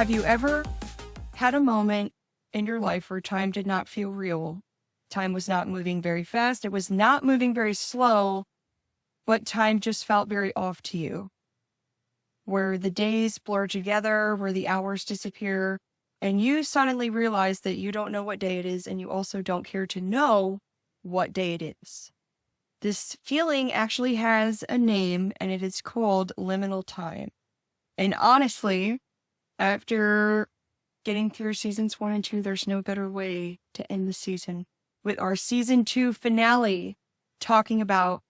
Have you ever had a moment in your life where time did not feel real? Time was not moving very fast. It was not moving very slow, but time just felt very off to you. Where the days blur together, where the hours disappear, and you suddenly realize that you don't know what day it is, and you also don't care to know what day it is. This feeling actually has a name, and it is called liminal time. And honestly, after getting through seasons 1 and 2, there's no better way to end the season with our season 2 finale talking about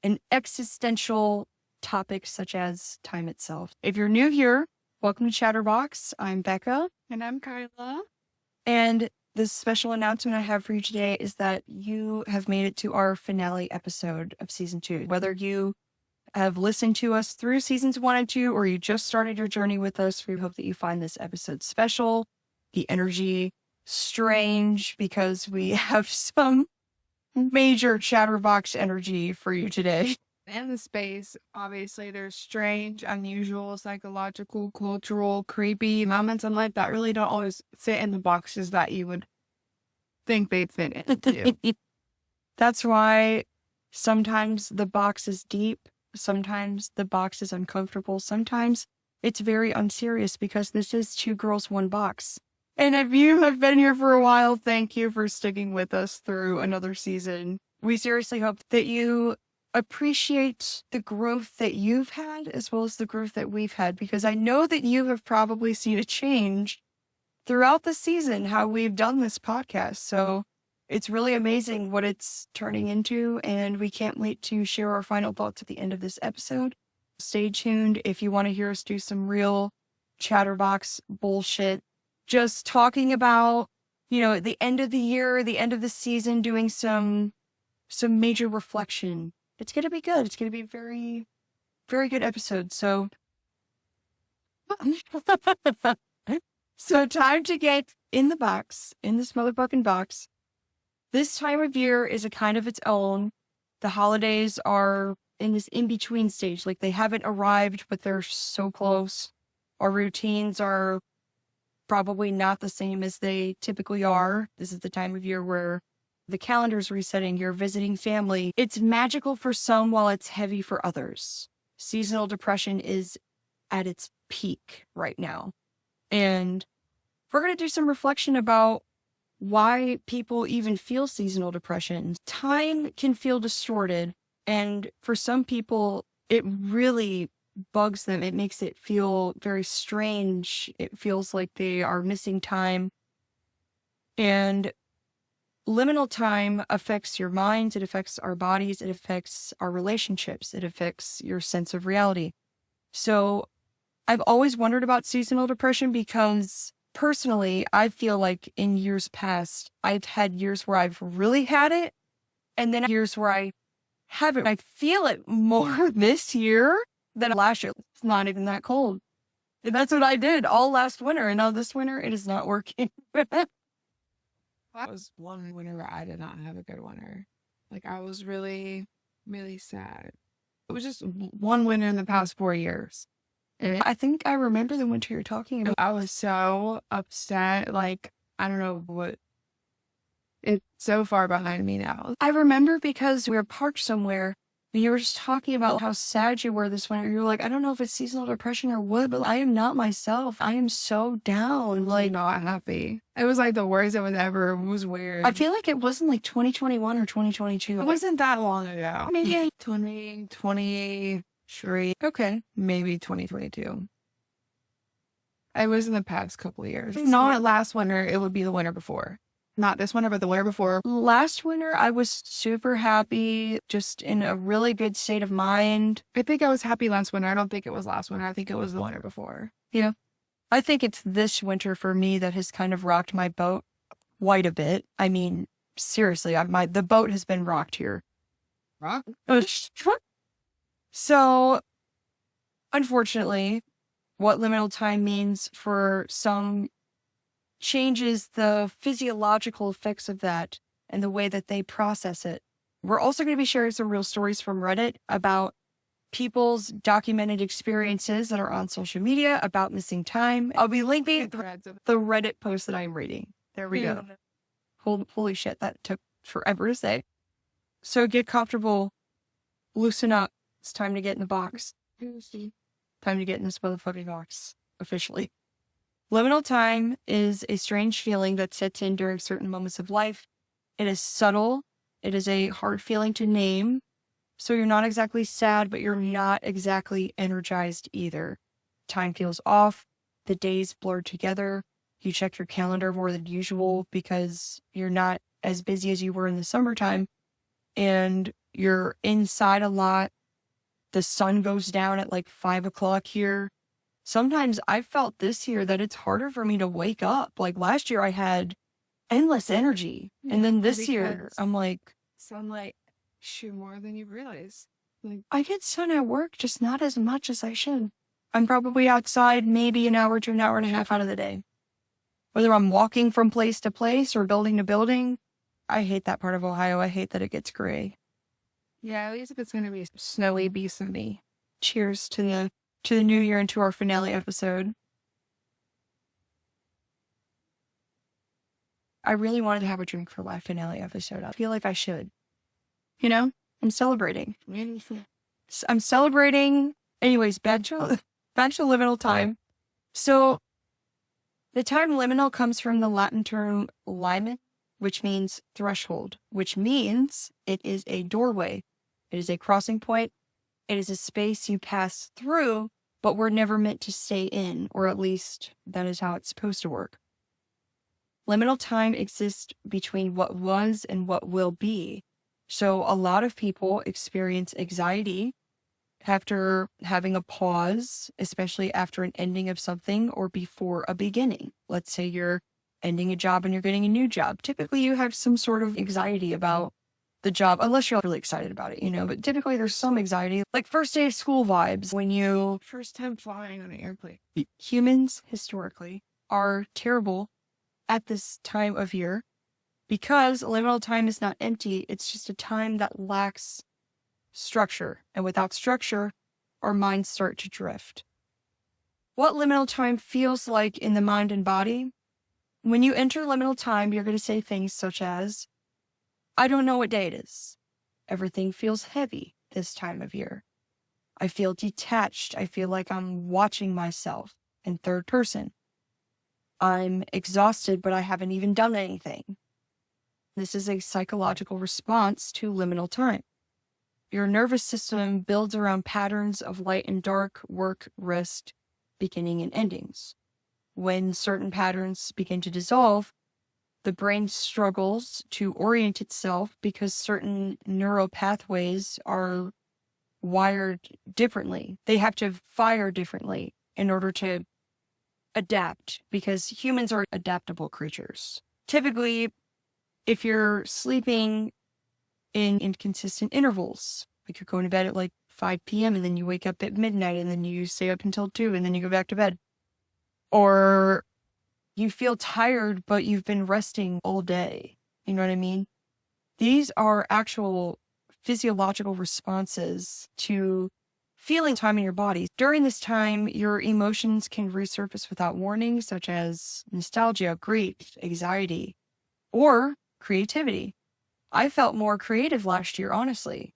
an existential topic such as time itself. If you're new here, welcome to Chadderbox. I'm Becca. And I'm Kyla. And the special announcement I have for you today is that you have made it to our finale episode of season 2. Whether you have listened to us through seasons 1 and 2, or you just started your journey with us, we hope that you find this episode special, the energy strange, because we have some major Chatterbox energy for you today. In the space, obviously, there's strange, unusual, psychological, cultural, creepy moments in life that really don't always fit in the boxes that you would think they'd fit into. That's why sometimes the box is deep, sometimes the box is uncomfortable, sometimes it's very unserious, because this is 2 girls, 1 box. And if you have been here for a while, thank you for sticking with us through another season. We seriously hope that you appreciate the growth that you've had as well as the growth that we've had, because I know that you have probably seen a change throughout the season how we've done this podcast. So it's really amazing what it's turning into, and we can't wait to share our final thoughts at the end of this episode. Stay tuned if you want to hear us do some real Chatterbox bullshit, just talking about, the end of the year, the end of the season, doing some major reflection. It's going to be good. It's going to be a very, very good episode. So, time to get in the box, in this motherfucking box. This time of year is a kind of its own. The holidays are in this in-between stage. Like, they haven't arrived, but they're so close. Our routines are probably not the same as they typically are. This is the time of year where the calendar's resetting, you're visiting family. It's magical for some while it's heavy for others. Seasonal depression is at its peak right now. And we're going to do some reflection about why people even feel seasonal depression. Time can feel distorted, and for some people, it really bugs them. It makes it feel very strange. It feels like they are missing time. And liminal time affects your minds, it affects our bodies, it affects our relationships, it affects your sense of reality. So I've always wondered about seasonal depression because personally, I feel like in years past, I've had years where I've really had it, and then years where I haven't. I feel it more this year than last year. It's not even that cold. And that's what I did all last winter, and now this winter, it is not working. That was one winter where I did not have a good winter. Like, I was really, really sad. It was just one winter in the past 4 years. And I think I remember the winter you're talking about. I was so upset. Like, I don't know what. It's so far behind me now. I remember because we were parked somewhere, and you were just talking about how sad you were this winter. You were like, I don't know if it's seasonal depression or what, but I am not myself. I am so down. Like, not happy. It was like the worst it was ever. It was weird. I feel like it wasn't like 2021 or 2022. It wasn't that long ago. Maybe 2023. Okay. Maybe 2022. It was in the past couple of years. Not last winter. It would be the winter before. Not this winter, but the winter before. Last winter, I was super happy, just in a really good state of mind. I think I was happy last winter. I don't think it was last winter. I think it was the winter before. Yeah. I think it's this winter for me that has kind of rocked my boat quite a bit. I mean, seriously, the boat has been rocked here. Rock? So, unfortunately, what liminal time means for some changes the physiological effects of that and the way that they process it. We're also going to be sharing some real stories from Reddit about people's documented experiences that are on social media about missing time. I'll be linking the Reddit post that I'm reading. There we go. Holy shit, that took forever to say. So get comfortable, loosen up. It's time to get in the box. Time to get in this motherfucking box, officially. Liminal time is a strange feeling that sets in during certain moments of life. It is subtle. It is a hard feeling to name. So you're not exactly sad, but you're not exactly energized either. Time feels off. The days blur together. You check your calendar more than usual because you're not as busy as you were in the summertime. And you're inside a lot. The sun goes down at like 5 o'clock here. Sometimes I felt this year that it's harder for me to wake up. Like last year I had endless energy. And then this year I'm like, sunlight shoot more than you realize. Like, I get sun at work, just not as much as I should. I'm probably outside maybe an hour to an hour and a half out of the day. Whether I'm walking from place to place or building to building, I hate that part of Ohio. I hate that it gets gray. yeah, at least if it's going to be snowy, be sunny. Cheers to the new year and to our finale episode. I really wanted to have a drink for my finale episode. I feel like I should. You know, I'm celebrating. I'm celebrating. Anyways, back to liminal time. So the term liminal comes from the Latin term limen, which means threshold, which means it is a doorway. It is a crossing point. It is a space you pass through, but we're never meant to stay in, or at least that is how it's supposed to work. Liminal time exists between what was and what will be. So a lot of people experience anxiety after having a pause, especially after an ending of something or before a beginning. Let's say you're ending a job and you're getting a new job. Typically you have some sort of anxiety about the job, unless you're really excited about it, you know, but typically there's some anxiety, like first day of school vibes when you First time flying on an airplane. Humans historically are terrible at this time of year because liminal time is not empty. It's just a time that lacks structure. And without structure, our minds start to drift. What liminal time feels like in the mind and body? When you enter liminal time, you're going to say things such as, I don't know what day it is. Everything feels heavy this time of year. I feel detached. I feel like I'm watching myself in third person. I'm exhausted, but I haven't even done anything. This is a psychological response to liminal time. Your nervous system builds around patterns of light and dark, work, rest, beginning and endings. When certain patterns begin to dissolve, the brain struggles to orient itself because certain neural pathways are wired differently. They have to fire differently in order to adapt because humans are adaptable creatures. Typically, if you're sleeping in inconsistent intervals, like you're going to bed at like 5 p.m. and then you wake up at midnight and then you stay up until 2 and then you go back to bed. Or you feel tired, but you've been resting all day. You know what I mean? These are actual physiological responses to feeling time in your body. During this time, your emotions can resurface without warning, such as nostalgia, grief, anxiety, or creativity. I felt more creative last year, honestly.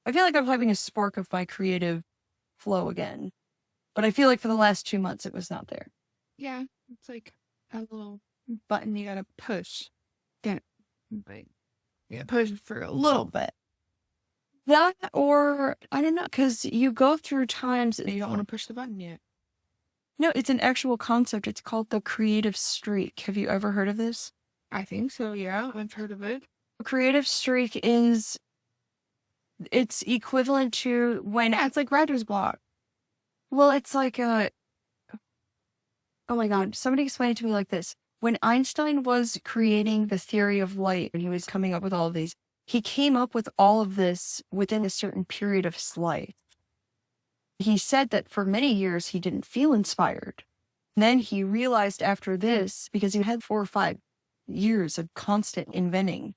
I feel like I'm having a spark of my creative flow again. But I feel like for the last 2 months, it was not there. Yeah, it's like a little button you gotta push. Get it. Like, yeah, push for a little bit. That, or, I don't know, because you go through times... You don't want to push the button yet. No, it's an actual concept. It's called the creative streak. Have you ever heard of this? I think so, yeah. I've heard of it. A creative streak is... It's equivalent to when... Yeah, it's like writer's block. Well, it's like a... Oh my God, somebody explained it to me like this. When Einstein was creating the theory of light, and he was coming up with all of these, he came up with all of this within a certain period of his life. He said that for many years he didn't feel inspired. And then he realized after this, because he had 4 or 5 years of constant inventing,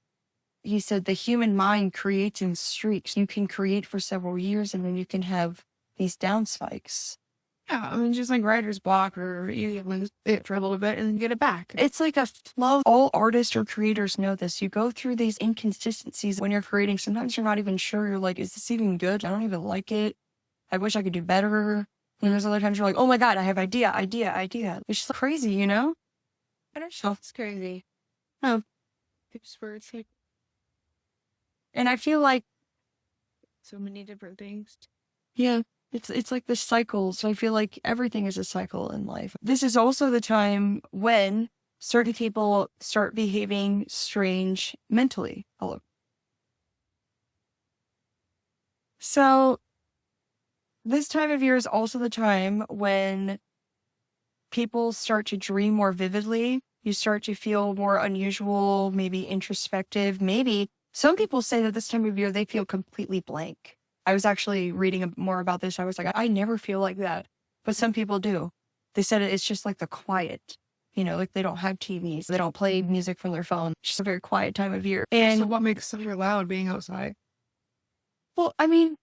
he said the human mind creates in streaks. You can create for several years and then you can have these down spikes. Yeah, I mean, just like writer's block, or you lose it for a little bit and then get it back. It's like a flow. All artists or creators know this. You go through these inconsistencies when you're creating. Sometimes you're not even sure. You're like, is this even good? I don't even like it. I wish I could do better. And there's other times you're like, oh my God, I have idea. It's just crazy, you know? I don't know. It's crazy. Oh. It's where it's like And I feel like, so many different things. yeah, it's like this cycle. So I feel like everything is a cycle in life. This is also the time when certain people start behaving strange mentally. Hello. So this time of year is also the time when people start to dream more vividly. You start to feel more unusual, maybe introspective. Maybe some people say that this time of year they feel completely blank. I was actually reading more about this. I was like, I never feel like that. But some people do. They said it's just like the quiet. You know, like they don't have TVs. They don't play music from their phone. It's just a very quiet time of year. And so what makes such a loud being outside? Well, I mean,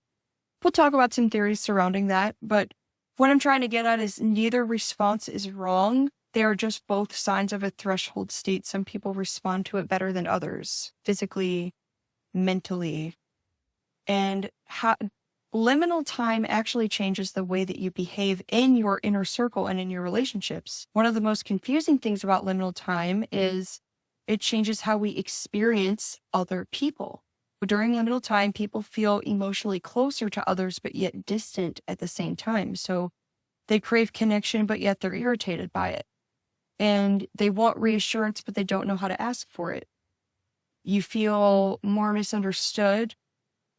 we'll talk about some theories surrounding that. But what I'm trying to get at is neither response is wrong. They are just both signs of a threshold state. Some people respond to it better than others, physically, mentally. And liminal time actually changes the way that you behave in your inner circle and in your relationships. One of the most confusing things about liminal time is it changes how we experience other people. During liminal time, people feel emotionally closer to others, but yet distant at the same time. So they crave connection, but yet they're irritated by it. And they want reassurance, but they don't know how to ask for it. You feel more misunderstood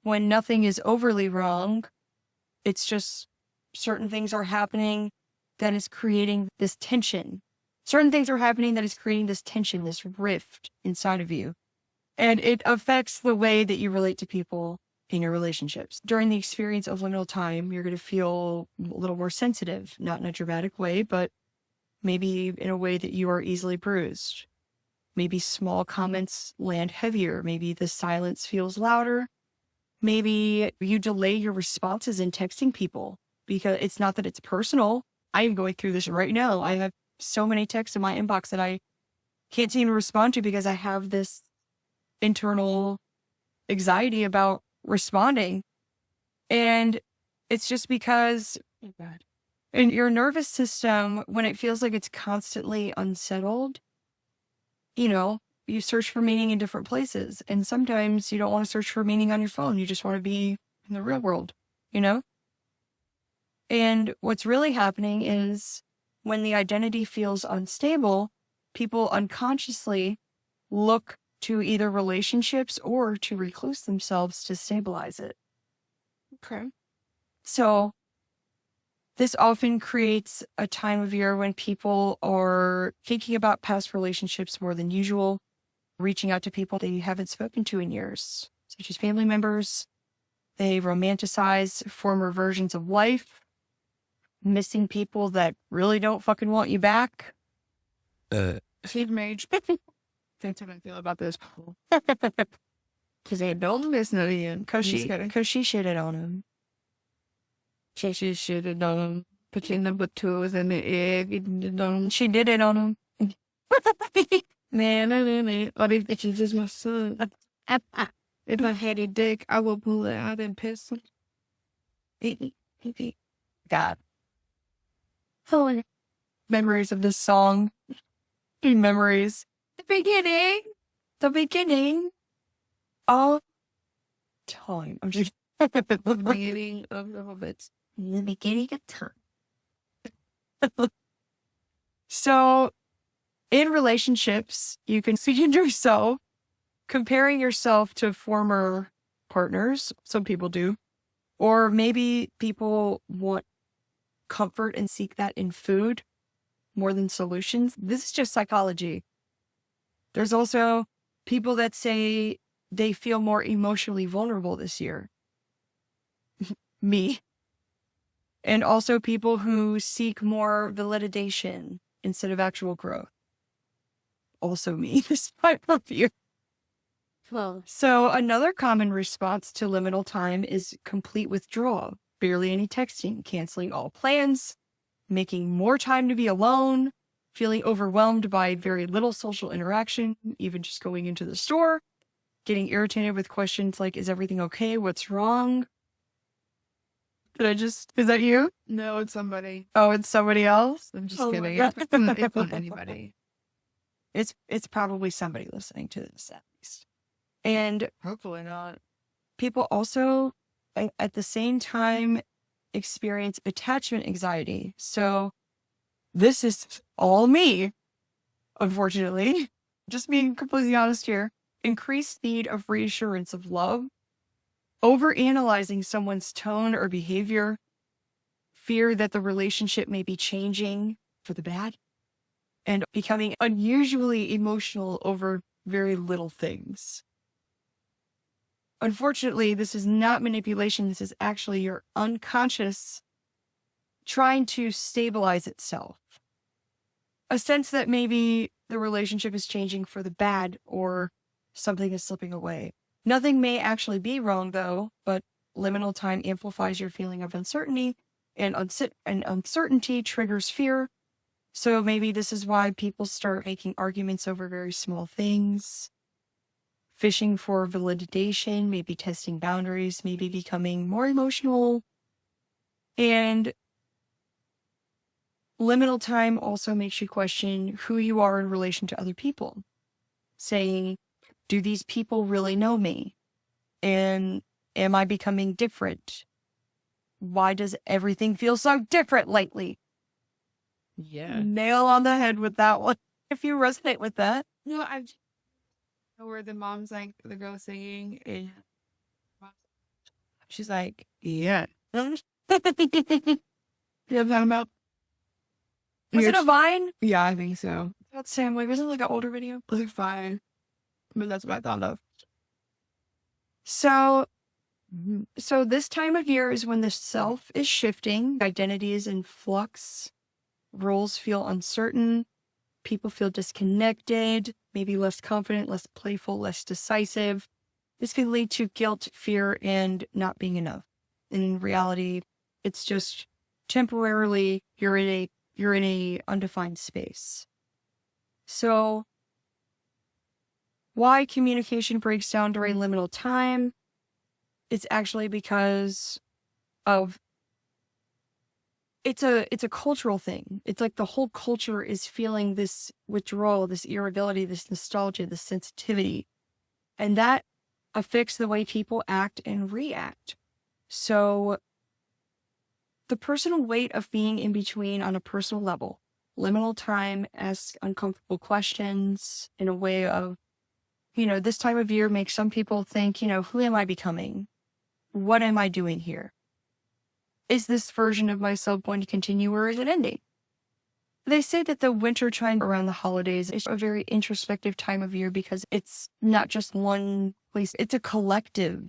when nothing is overly wrong. It's just certain things are happening that is creating this tension. Certain things are happening that is creating this tension, this rift inside of you. And it affects the way that you relate to people in your relationships. During the experience of liminal time, you're going to feel a little more sensitive, not in a dramatic way, but maybe in a way that you are easily bruised. Maybe small comments land heavier. Maybe the silence feels louder. Maybe you delay your responses in texting people because it's not that it's personal. I am going through this right now. I have so many texts in my inbox that I can't seem to respond to because I have this internal anxiety about responding. And it's just because in your nervous system, when it feels like it's constantly unsettled, you know, you search for meaning in different places. And sometimes you don't want to search for meaning on your phone. You just want to be in the real world, you know? And what's really happening is when the identity feels unstable, people unconsciously look to either relationships or to recluse themselves to stabilize it. Okay. So this often creates a time of year when people are thinking about past relationships more than usual, reaching out to people they haven't spoken to in years, such as family members. They romanticize former versions of life, missing people that really don't fucking want you back. Same age. That's how I feel about this. Because they don't miss none of you. Because she shitted on him. She shitted on him. Putting number two was in the egg. She did it on him. Man, what if she's just my son? If I had a dick, I would pull it out and piss him. God. Memories of this song. Memories. The beginning of time. I'm just The beginning of the hobbits. the beginning of time. So, in relationships, you can see yourself comparing yourself to former partners. Some people do. Or maybe people want comfort and seek that in food more than solutions. This is just psychology. There's also people that say they feel more emotionally vulnerable this year. Me. And also people who seek more validation instead of actual growth. Also me this time of year. Well, So another common response to liminal time is complete withdrawal, barely any texting, canceling all plans, making more time to be alone, feeling overwhelmed by very little social interaction, even just going into the store, getting irritated with questions like, is everything okay? What's wrong? Is that you? no, it's somebody. Oh, it's somebody else? I'm just Oh my kidding. God. It's not anybody. It's probably somebody listening to this at least. And Hopefully not. people also, at the same time, experience attachment anxiety. So this is all me, unfortunately. Just being completely honest here. Increased need of reassurance of love, overanalyzing someone's tone or behavior, fear that the relationship may be changing for the bad, and becoming unusually emotional over very little things. Unfortunately, this is not manipulation. This is actually your unconscious trying to stabilize itself. A sense that maybe the relationship is changing for the bad or something is slipping away. Nothing may actually be wrong, though, but liminal time amplifies your feeling of uncertainty, and uncertainty triggers fear. So maybe this is why people start making arguments over very small things, fishing for validation, maybe testing boundaries, maybe becoming more emotional. And liminal time also makes you question who you are in relation to other people, saying, do these people really know me? And am I becoming different? Why does everything feel so different lately? Yeah. Nail on the head with that one. If you resonate with that. No, I know where the mom's like the girl singing and she's like, yeah. You know what I'm talking about? Was it a Vine? Yeah, I think so. That's Sam. Wait, wasn't it like an older video? Like fine. But that's what I thought of. So this time of year is when the self is shifting, identity is in flux, roles feel uncertain, people feel disconnected, maybe less confident, less playful, less decisive. This can lead to guilt, fear, and not being enough. In reality, it's just temporarily you're in a undefined space. So why communication breaks down during liminal time? It's actually because of it's a cultural thing. It's like the whole culture is feeling this withdrawal, this irritability, this nostalgia, this sensitivity. And that affects the way people act and react. So the personal weight of being in between on a personal level, liminal time asks uncomfortable questions in a way of, this time of year makes some people think, who am I becoming? What am I doing here? Is this version of myself going to continue or is it ending? They say that the winter time around the holidays is a very introspective time of year because it's not just one place, it's a collective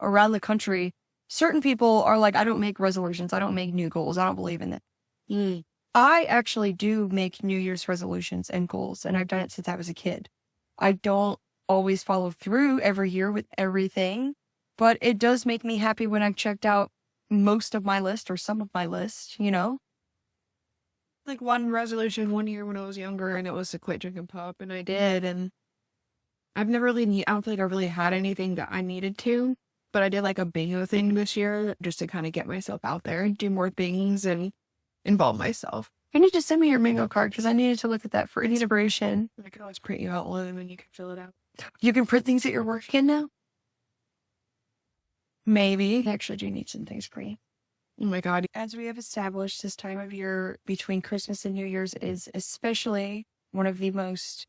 around the country. Certain people are like, I don't make resolutions, I don't make new goals, I don't believe in it. I actually do make New Year's resolutions and goals, and I've done it since I was a kid. I don't always follow through every year with everything, but it does make me happy when I've checked out most of my list or some of my list, Like one resolution one year when I was younger, and it was to quit drinking pop, and I did. And I've never really, I don't think I really had anything that I needed to, but I did like a bingo thing this year just to kind of get myself out there and do more things and involve myself. You need to send me your bingo card because I needed to look at that for inspiration. I could always print you out one and you can fill it out. You can print things that you're working in now? Maybe. I actually do need some things printed. Oh my God. As we have established, this time of year between Christmas and New Year's is especially one of the most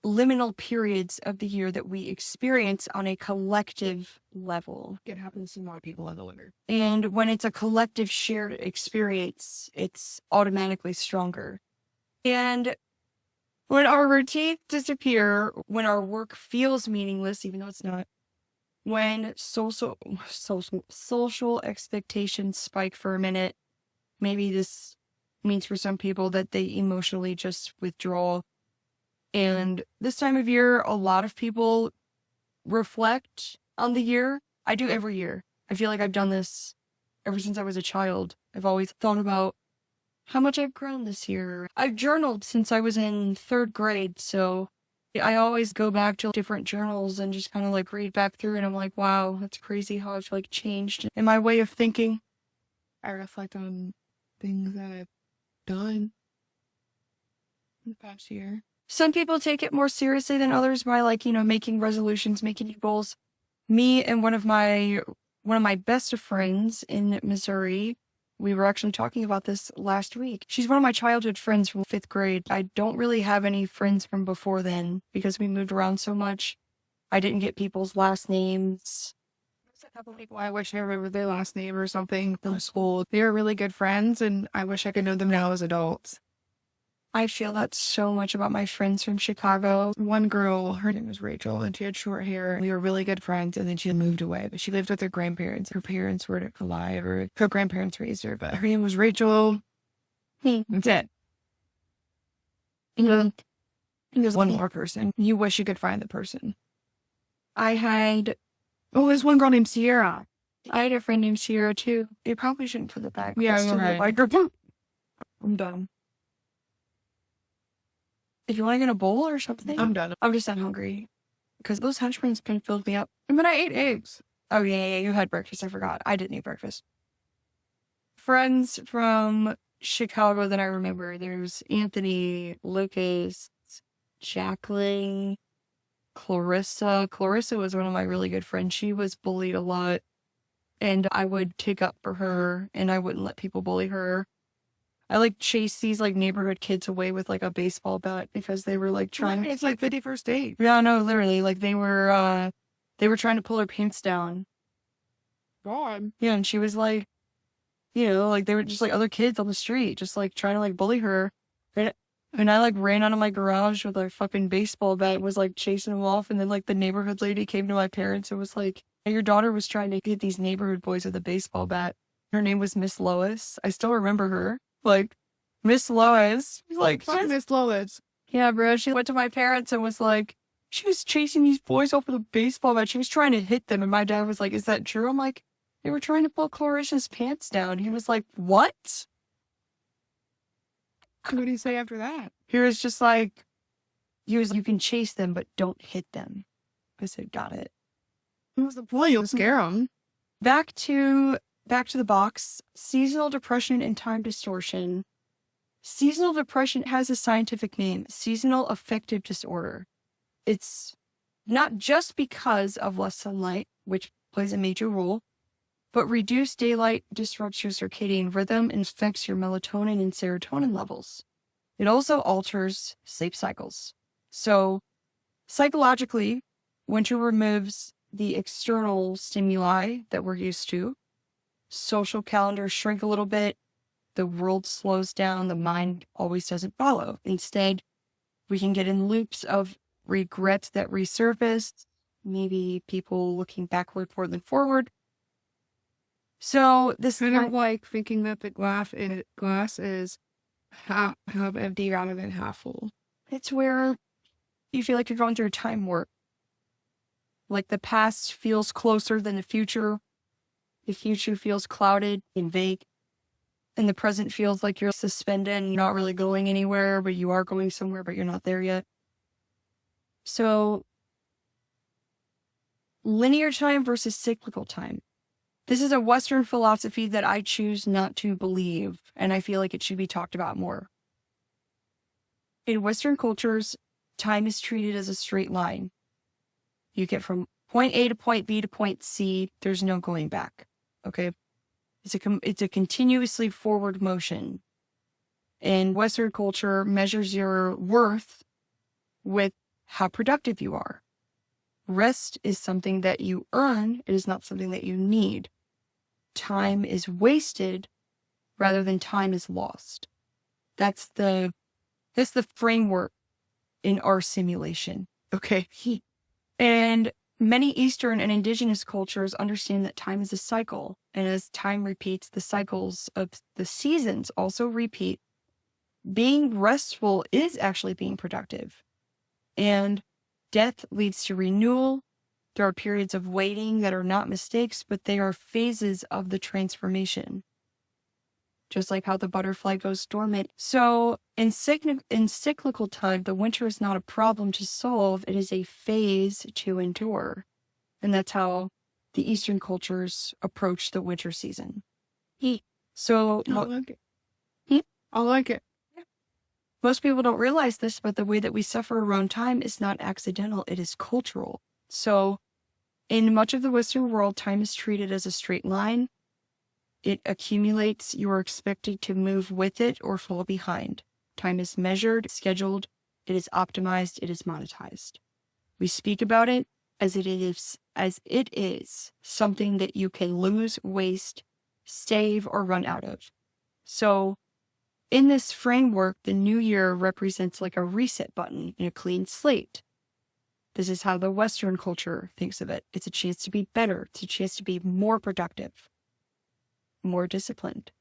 liminal periods of the year that we experience on a collective level. It happens to more people in the winter. And when it's a collective shared experience, it's automatically stronger. And when our routines disappear, when our work feels meaningless, even though it's not, when social expectations spike for a minute, maybe this means for some people that they emotionally just withdraw. And this time of year, a lot of people reflect on the year. I do every year. I feel like I've done this ever since I was a child. I've always thought about how much I've grown this year. I've journaled since I was in 3rd grade, so I always go back to different journals and just kind of like read back through, and I'm like, wow, that's crazy how I've like changed in my way of thinking. I reflect on things that I've done in the past year. Some people take it more seriously than others by like, making resolutions, making goals. Me and one of my best of friends in Missouri, we were actually talking about this last week. She's one of my childhood friends from 5th grade. I don't really have any friends from before then because we moved around so much. I didn't get people's last names. There's a couple people I wish I remember their last name or something from school. They were really good friends, and I wish I could know them now as adults. I feel that so much about my friends from Chicago. One girl, her name was Rachel, and she had short hair. We were really good friends, and then she moved away. But she lived with her grandparents. Her parents were alive, or her grandparents raised her. But her name was Rachel. That's it. And there's one more person. You wish you could find the person. There's one girl named Sierra. I had a friend named Sierra too. You probably shouldn't put it back. Yeah, you're right. I'm done. If you want to get a bowl or something, I'm done. I'm just not hungry because those hash browns kind of filled me up. But I ate eggs. Oh yeah, you had breakfast. I forgot. I didn't eat breakfast. Friends from Chicago that I remember. There's Anthony, Lucas, Jacqueline, Clarissa. Clarissa was one of my really good friends. She was bullied a lot, and I would take up for her, and I wouldn't let people bully her. I like chase these like neighborhood kids away with like a baseball bat because they were like trying. It's like 51st date. Yeah, no, literally, like they were trying to pull her pants down. God. Yeah, and she was like, like they were just like other kids on the street, just like trying to like bully her. And I like ran out of my garage with a fucking baseball bat, and was like chasing them off. And then like the neighborhood lady came to my parents and was like, your daughter was trying to hit these neighborhood boys with a baseball bat. Her name was Miss Lois. I still remember her. Like, Miss Lois. Like, Miss Lois. Yeah, bro. She went to my parents and was like, she was chasing these boys off with a baseball bat. She was trying to hit them. And my dad was like, is that true? I'm like, they were trying to pull Clarissa's pants down. He was like, what? What did he say after that? He was just like, you can chase them, but don't hit them. I said, got it. What was the point? You'll scare them. Back to the box. Seasonal depression and time distortion. Seasonal depression has a scientific name, seasonal affective disorder. It's not just because of less sunlight, which plays a major role, but reduced daylight disrupts your circadian rhythm and affects your melatonin and serotonin levels. It also alters sleep cycles. So, psychologically, winter removes the external stimuli that we're used to. Social calendars shrink a little bit. The world slows down. The mind always doesn't follow. Instead, we can get in loops of regret that resurface, maybe people looking backward more than forward. So this kind of like thinking that the glass is half empty rather than half full. It's where you feel like you're going through a time warp. Like the past feels closer than the future. The future feels clouded and vague. And the present feels like you're suspended and you're not really going anywhere, but you are going somewhere, but you're not there yet. So, linear time versus cyclical time. This is a Western philosophy that I choose not to believe, and I feel like it should be talked about more. In Western cultures, time is treated as a straight line. You get from point A to point B to point C. There's no going back. Okay? It's a continuously forward motion. And Western culture measures your worth with how productive you are. Rest is something that you earn. It is not something that you need. Time is wasted rather than time is lost. That's the framework in our simulation. Okay. And many Eastern and indigenous cultures understand that time is a cycle. And as time repeats, the cycles of the seasons also repeat. Being restful is actually being productive. And death leads to renewal. There are periods of waiting that are not mistakes, but they are phases of the transformation. Just like how the butterfly goes dormant. So in cyclical time, the winter is not a problem to solve. It is a phase to endure. And that's how the Eastern cultures approach the winter season. So I like it. Hmm? I like it. Most people don't realize this, but the way that we suffer around time is not accidental. It is cultural. So in much of the Western world, time is treated as a straight line. It accumulates. You are expected to move with it or fall behind. Time is measured, scheduled, it is optimized, it is monetized. We speak about it as it is something that you can lose, waste, save, or run out of. So in this framework, the new year represents like a reset button and a clean slate. This is how the Western culture thinks of it. It's a chance to be better. It's a chance to be more productive, more disciplined.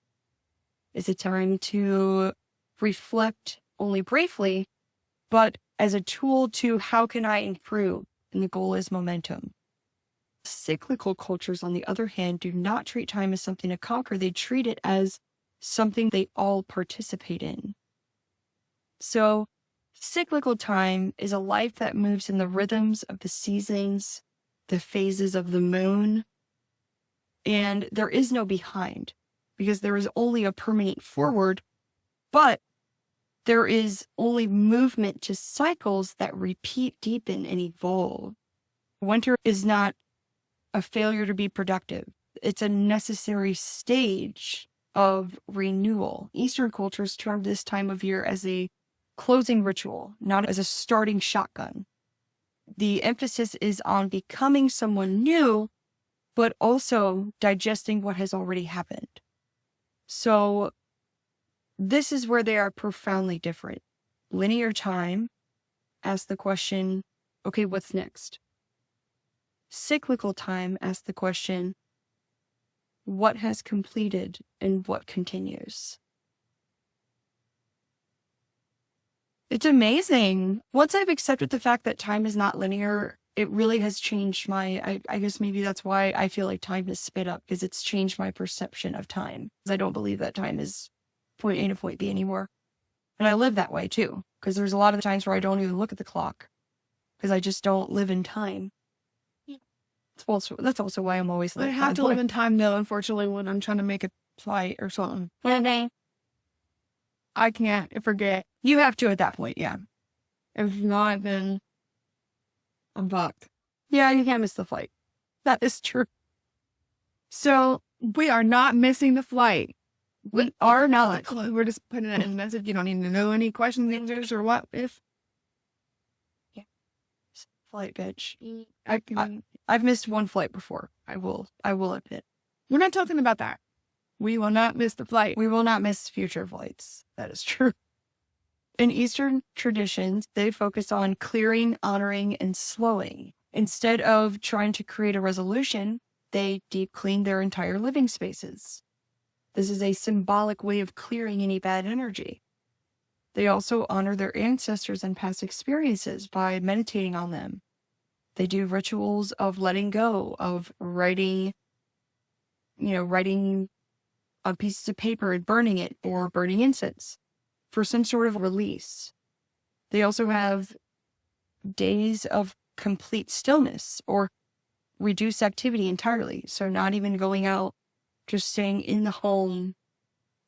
It's a time to reflect only briefly, but as a tool to how can I improve? And the goal is momentum. Cyclical cultures, on the other hand, do not treat time as something to conquer. They treat it as something they all participate in. So cyclical time is a life that moves in the rhythms of the seasons, the phases of the moon, and there is no behind because there is only a permanent forward, but there is only movement to cycles that repeat, deepen, and evolve. Winter is not a failure to be productive. It's a necessary stage of renewal. Eastern cultures term this time of year as a closing ritual, not as a starting shotgun. The emphasis is on becoming someone new, but also digesting what has already happened. So this is where they are profoundly different. Linear time asks the question, okay, what's next? Cyclical time asks the question, what has completed and what continues? It's amazing. Once I've accepted the fact that time is not linear, it really has changed I guess maybe that's why I feel like time is sped up, because it's changed my perception of time. Because I don't believe that time is point A to point B anymore. And I live that way too, because there's a lot of times where I don't even look at the clock because I just don't live in time. That's also why I'm always I like, have to live in time though, unfortunately, when I'm trying to make a flight or something. I can't forget. You have to at that point, yeah. If not, then I'm fucked. Yeah, you can't miss the flight. That is true. So we are not missing the flight. We are not. We're just putting it in the message. You don't need to know any questions, answers, or what if. Yeah. Flight, bitch. I've missed one flight before. I will admit. We're not talking about that. We will not miss the flight. We will not miss future flights. That is true. In Eastern traditions, they focus on clearing, honoring, and slowing. Instead of trying to create a resolution, they deep clean their entire living spaces. This is a symbolic way of clearing any bad energy. They also honor their ancestors and past experiences by meditating on them. They do rituals of letting go, of writing on pieces of paper and burning it, or burning incense for some sort of release. They also have days of complete stillness or reduced activity entirely. So not even going out, just staying in the home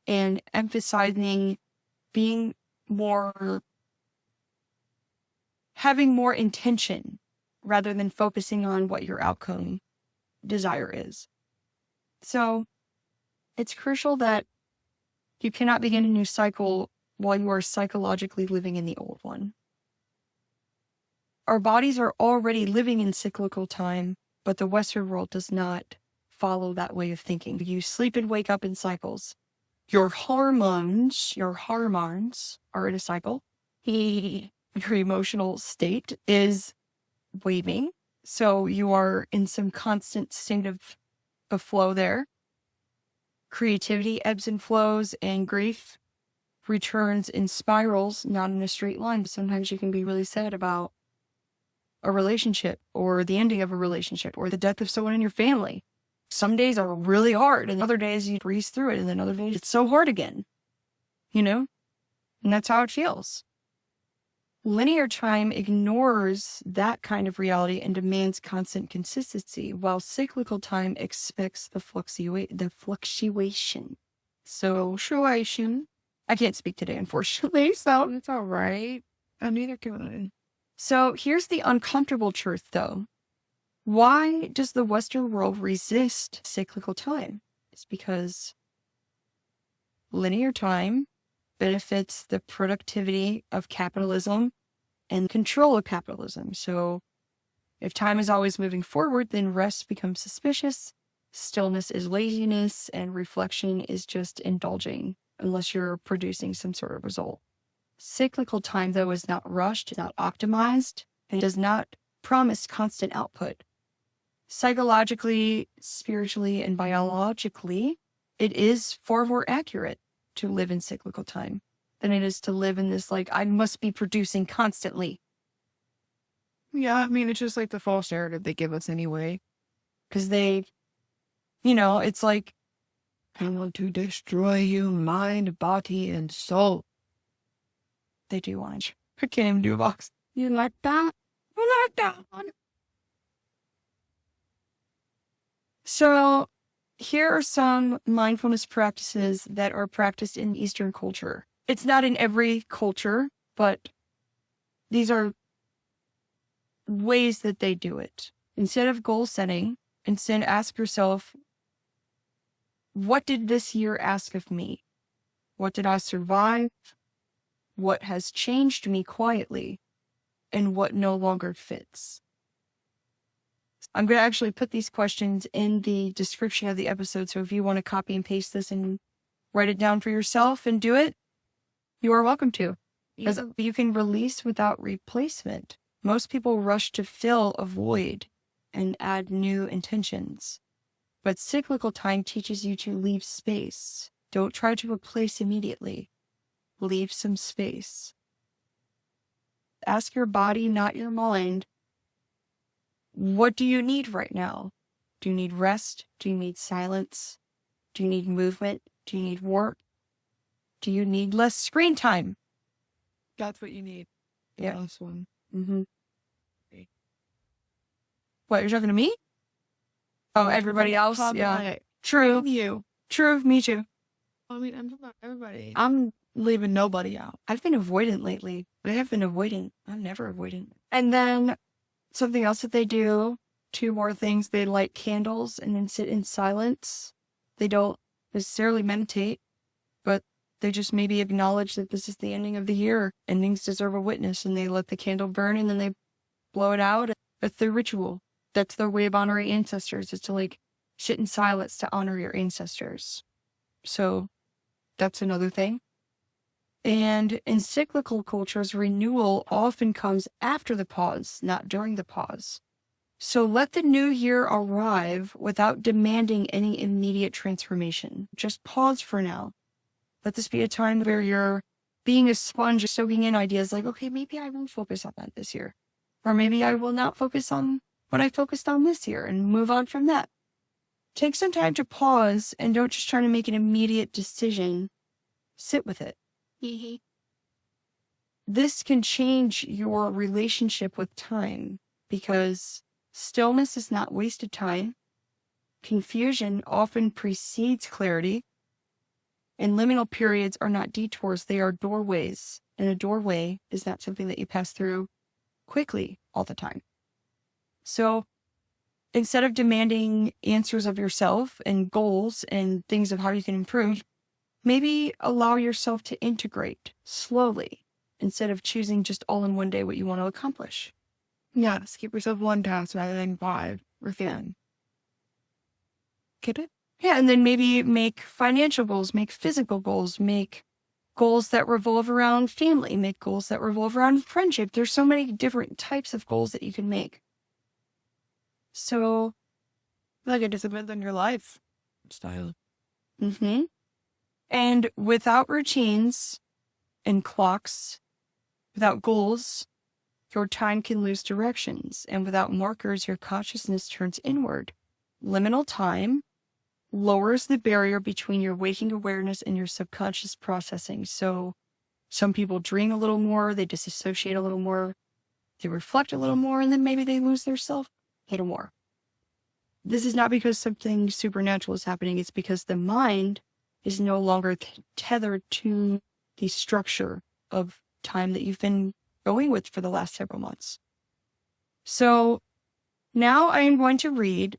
and emphasizing having more intention rather than focusing on what your outcome desire is. So it's crucial that you cannot begin a new cycle while you are psychologically living in the old one. Our bodies are already living in cyclical time, but the Western world does not follow that way of thinking. You sleep and wake up in cycles. Your hormones are in a cycle. Your emotional state is waving. So you are in some constant state of flow there. Creativity ebbs and flows, and grief returns in spirals, not in a straight line. Sometimes you can be really sad about a relationship or the ending of a relationship or the death of someone in your family. Some days are really hard and other days you breeze through it and then other days it's so hard again, you know? And that's how it feels. Linear time ignores that kind of reality and demands constant consistency, while cyclical time expects the fluctuation. So, I can't speak today, unfortunately, so It's all right. And neither can I. So here's the uncomfortable truth, though. Why does the Western world resist cyclical time? It's because linear time benefits the productivity of capitalism and control of capitalism. So if time is always moving forward, then rest becomes suspicious, stillness is laziness, and reflection is just indulging, unless you're producing some sort of result. Cyclical time, though, is not rushed, not optimized, and does not promise constant output. Psychologically, spiritually, and biologically, it is far more accurate to live in cyclical time than it is to live in this, like, I must be producing constantly. Yeah, I mean, it's just like the false narrative they give us anyway. Because they, it's like, I want to destroy you, mind, body, and soul. they do want. I can't even do a box. You like that? You like that one? So here are some mindfulness practices that are practiced in Eastern culture. It's not in every culture, but these are ways that they do it. Instead of goal setting, instead ask yourself, what did this year ask of me? What did I survive? What has changed me quietly? And what no longer fits? I'm going to actually put these questions in the description of the episode, so if you want to copy and paste this and write it down for yourself and do it, you are welcome to. Because you can release without replacement. Most people rush to fill a void and add new intentions. But cyclical time teaches you to leave space. Don't try to replace immediately. Leave some space. Ask your body, not your mind, what do you need right now? Do you need rest? Do you need silence? Do you need movement? Do you need work? Do you need less screen time? That's what you need. Yeah. Last one. Mm-hmm. What, you're talking to me? Oh, everybody else? Yeah. True. You. True, me too. I mean, I'm talking about everybody. I'm leaving nobody out. I've been avoidant lately. I have been avoidant. I'm never avoidant. And then something else that they do, 2 more things, they light candles and then sit in silence. They don't necessarily meditate, but they just maybe acknowledge that this is the ending of the year. Endings deserve a witness, and they let the candle burn and then they blow it out. That's their ritual. That's their way of honoring ancestors, is to like sit in silence to honor your ancestors. So that's another thing. And in cyclical cultures, renewal often comes after the pause, not during the pause. So let the new year arrive without demanding any immediate transformation. Just pause for now. Let this be a time where you're being a sponge, soaking in ideas like, okay, maybe I won't focus on that this year. Or maybe I will not focus on what I focused on this year and move on from that. Take some time to pause and don't just try to make an immediate decision. Sit with it. This can change your relationship with time because stillness is not wasted time. Confusion often precedes clarity. And liminal periods are not detours, they are doorways. And a doorway is not something that you pass through quickly all the time. So instead of demanding answers of yourself and goals and things of how you can improve, maybe allow yourself to integrate slowly instead of choosing just all in one day what you want to accomplish. Yeah, just give yourself 1 task rather than 5 or 10. Get it? Yeah, and then maybe make financial goals, make physical goals, make goals that revolve around family, make goals that revolve around friendship. There's so many different types of goals that you can make. So, Like it just depends on your life style. and without routines, and clocks, without goals, your time can lose directions, and without markers, your consciousness turns inward. Liminal time lowers the barrier between your waking awareness and your subconscious processing. So some people dream a little more, they disassociate a little more, they reflect a little more, and then maybe they lose their self a little more. This is not because something supernatural is happening. It's because the mind is no longer tethered to the structure of time that you've been going with for the last several months. So now I am going to read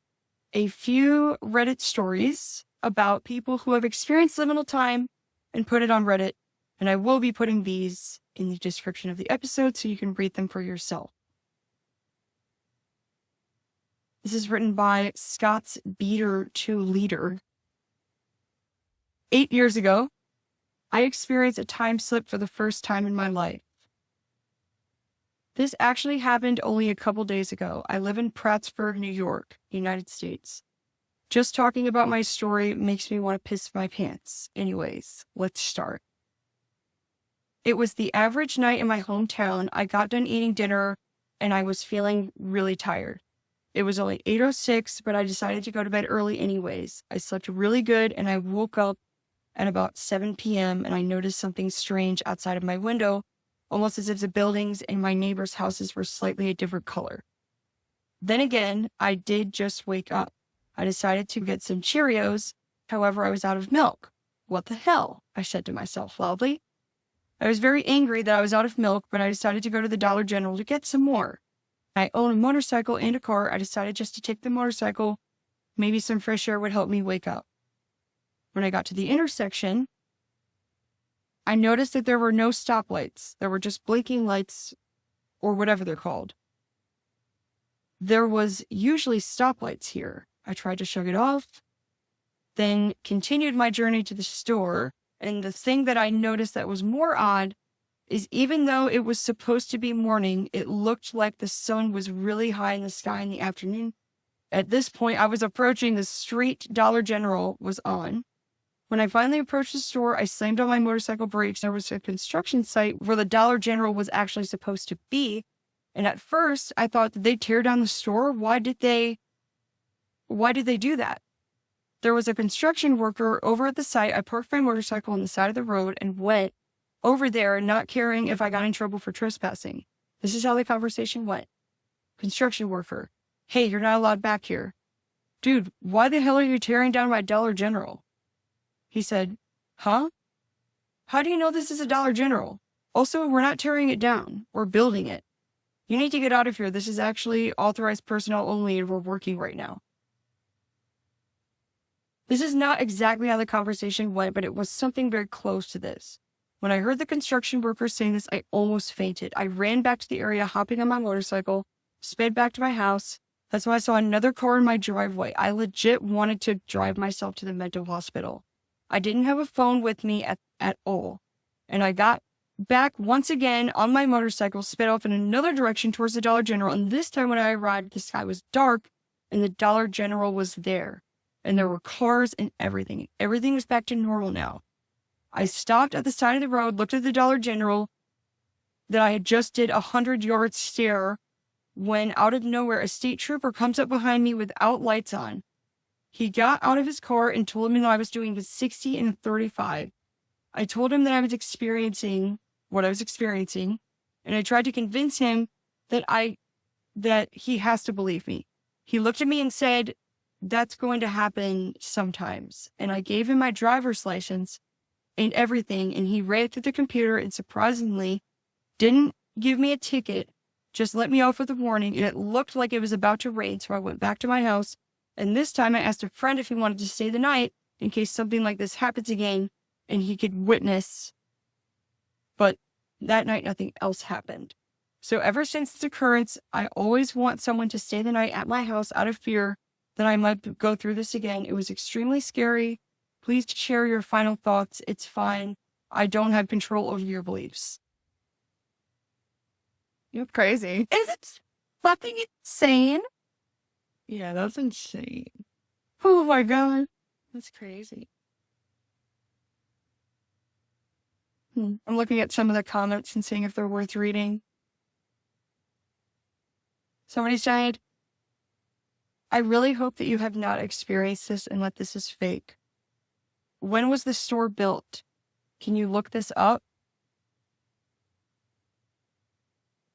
a few Reddit stories about people who have experienced liminal time and put it on Reddit. And I will be putting these in the description of the episode so you can read them for yourself. This is written by Scott's Beater to Leader. 8 years ago, I experienced a time slip for the first time in my life. This actually happened only a couple days ago. I live in Prattsburgh, New York, United States. Just talking about my story makes me want to piss my pants. Anyways, let's start. It was the average night in my hometown. I got done eating dinner and I was feeling really tired. It was only 8:06, but I decided to go to bed early anyways. I slept really good and I woke up at about 7 p.m. and I noticed something strange outside of my window, almost as if the buildings in my neighbors' houses were slightly a different color. Then again, I did just wake up. I decided to get some Cheerios. However, I was out of milk. What the hell? I said to myself loudly. I was very angry that I was out of milk, but I decided to go to the Dollar General to get some more. I own a motorcycle and a car. I decided just to take the motorcycle. Maybe some fresh air would help me wake up. When I got to the intersection, I noticed that there were no stoplights. There were just blinking lights, or whatever they're called. There was usually stoplights here. I tried to shrug it off, then continued my journey to the store. And the thing that I noticed that was more odd is even though it was supposed to be morning, it looked like the sun was really high in the sky in the afternoon. At this point, I was approaching the street Dollar General was on. When I finally approached the store, I slammed on my motorcycle brakes. There was a construction site where the Dollar General was actually supposed to be. And at first, I thought, did they tear down the store? Why did they do that? There was a construction worker over at the site. I parked my motorcycle on the side of the road and went over there, not caring if I got in trouble for trespassing. This is how the conversation went. Construction worker. Hey, you're not allowed back here. Dude, why the hell are you tearing down my Dollar General? He said, huh? How do you know this is a Dollar General? Also, we're not tearing it down. We're building it. You need to get out of here. This is actually authorized personnel only and we're working right now. This is not exactly how the conversation went, but it was something very close to this. When I heard the construction worker saying this, I almost fainted. I ran back to the area, hopping on my motorcycle, sped back to my house. That's when I saw another car in my driveway. I legit wanted to drive myself to the mental hospital. I didn't have a phone with me at all. And I got back once again on my motorcycle, sped off in another direction towards the Dollar General. And this time when I arrived, the sky was dark and the Dollar General was there. And there were cars and everything. Everything was back to normal now. I stopped at the side of the road, looked at the Dollar General that I had just did 100-yard stare when out of nowhere, a state trooper comes up behind me without lights on. He got out of his car and told me that I was doing the 60 and 35. I told him that I was experiencing what I was experiencing, and I tried to convince him that he has to believe me. He looked at me and said, that's going to happen sometimes. And I gave him my driver's license and everything, and he ran through the computer and surprisingly didn't give me a ticket, just let me off with a warning, and it looked like it was about to rain, so I went back to my house, and this time I asked a friend if he wanted to stay the night in case something like this happens again, and he could witness. But that night, nothing else happened. So ever since this occurrence, I always want someone to stay the night at my house out of fear that I might go through this again. It was extremely scary. Please share your final thoughts. It's fine. I don't have control over your beliefs. You're crazy. Is it fucking insane? Yeah, that's insane. Oh my God. That's crazy. I'm looking at some of the comments and seeing if they're worth reading. Somebody said, I really hope that you have not experienced this and that this is fake. When was the store built? Can you look this up?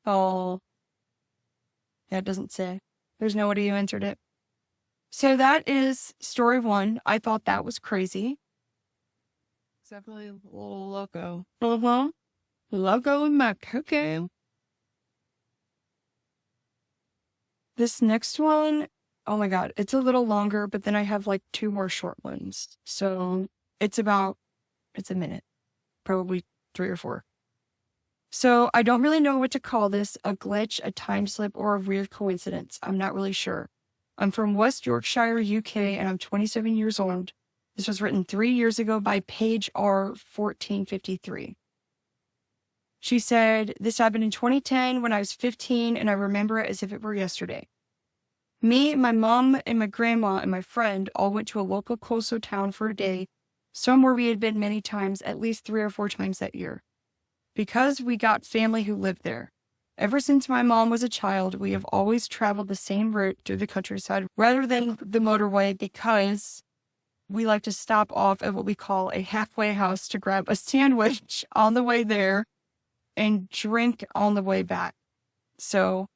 Oh, yeah, it doesn't say. There's nobody who entered it. So that is story 1. I thought that was crazy. It's definitely a little loco. Uh-huh. Loco in my cocoa. This next one, oh my God, it's a little longer, but then I have like 2 more short ones. So it's a minute, probably 3 or 4. So I don't really know what to call this, a glitch, a time slip, or a weird coincidence. I'm not really sure. I'm from West Yorkshire, UK, and I'm 27 years old. This was written 3 years ago by Paige R. 1453. She said, this happened in 2010 when I was 15, and I remember it as if it were yesterday. Me, my mom, and my grandma, and my friend all went to a local coastal town for a day, somewhere we had been many times, at least 3 or 4 times that year. Because we got family who lived there. Ever since my mom was a child, we have always traveled the same route through the countryside rather than the motorway because we like to stop off at what we call a halfway house to grab a sandwich on the way there and drink on the way back. So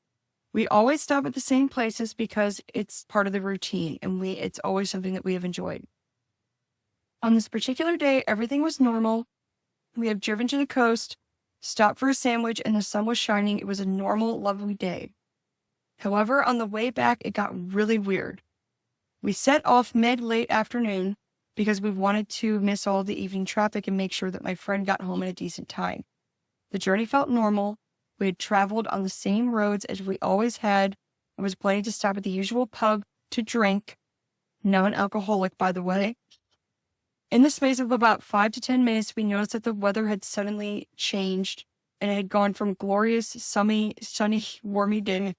we always stop at the same places because it's part of the routine and it's always something that we have enjoyed. On this particular day, everything was normal. We have driven to the coast, stopped for a sandwich, and the sun was shining. It was a normal, lovely day. However, on the way back, it got really weird. We set off mid-late afternoon because we wanted to miss all the evening traffic and make sure that my friend got home at a decent time. The journey felt normal. We had traveled on the same roads as we always had and was planning to stop at the usual pub to drink. Non-alcoholic, by the way. In the space of about 5 to 10 minutes, we noticed that the weather had suddenly changed and it had gone from glorious, sunny, warmy day.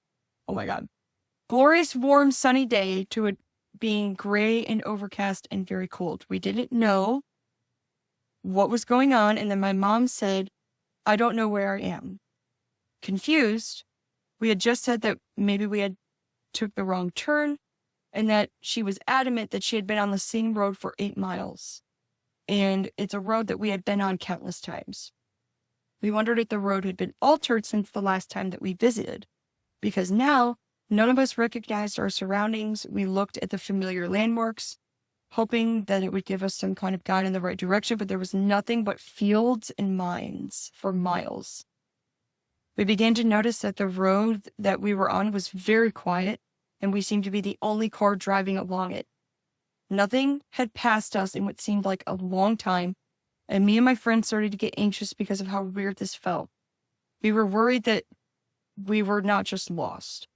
Oh my God. Glorious, warm, sunny day to it being gray and overcast and very cold. We didn't know what was going on. And then my mom said, I don't know where I am. Confused, we had just said that maybe we had took the wrong turn and that she was adamant that she had been on the same road for 8 miles. And it's a road that we had been on countless times. We wondered if the road had been altered since the last time that we visited, because now none of us recognized our surroundings. We looked at the familiar landmarks, hoping that it would give us some kind of guide in the right direction, but there was nothing but fields and mines for miles. We began to notice that the road that we were on was very quiet, and we seemed to be the only car driving along it. Nothing had passed us in what seemed like a long time, and me and my friend started to get anxious because of how weird this felt. We were worried that we were not just lost.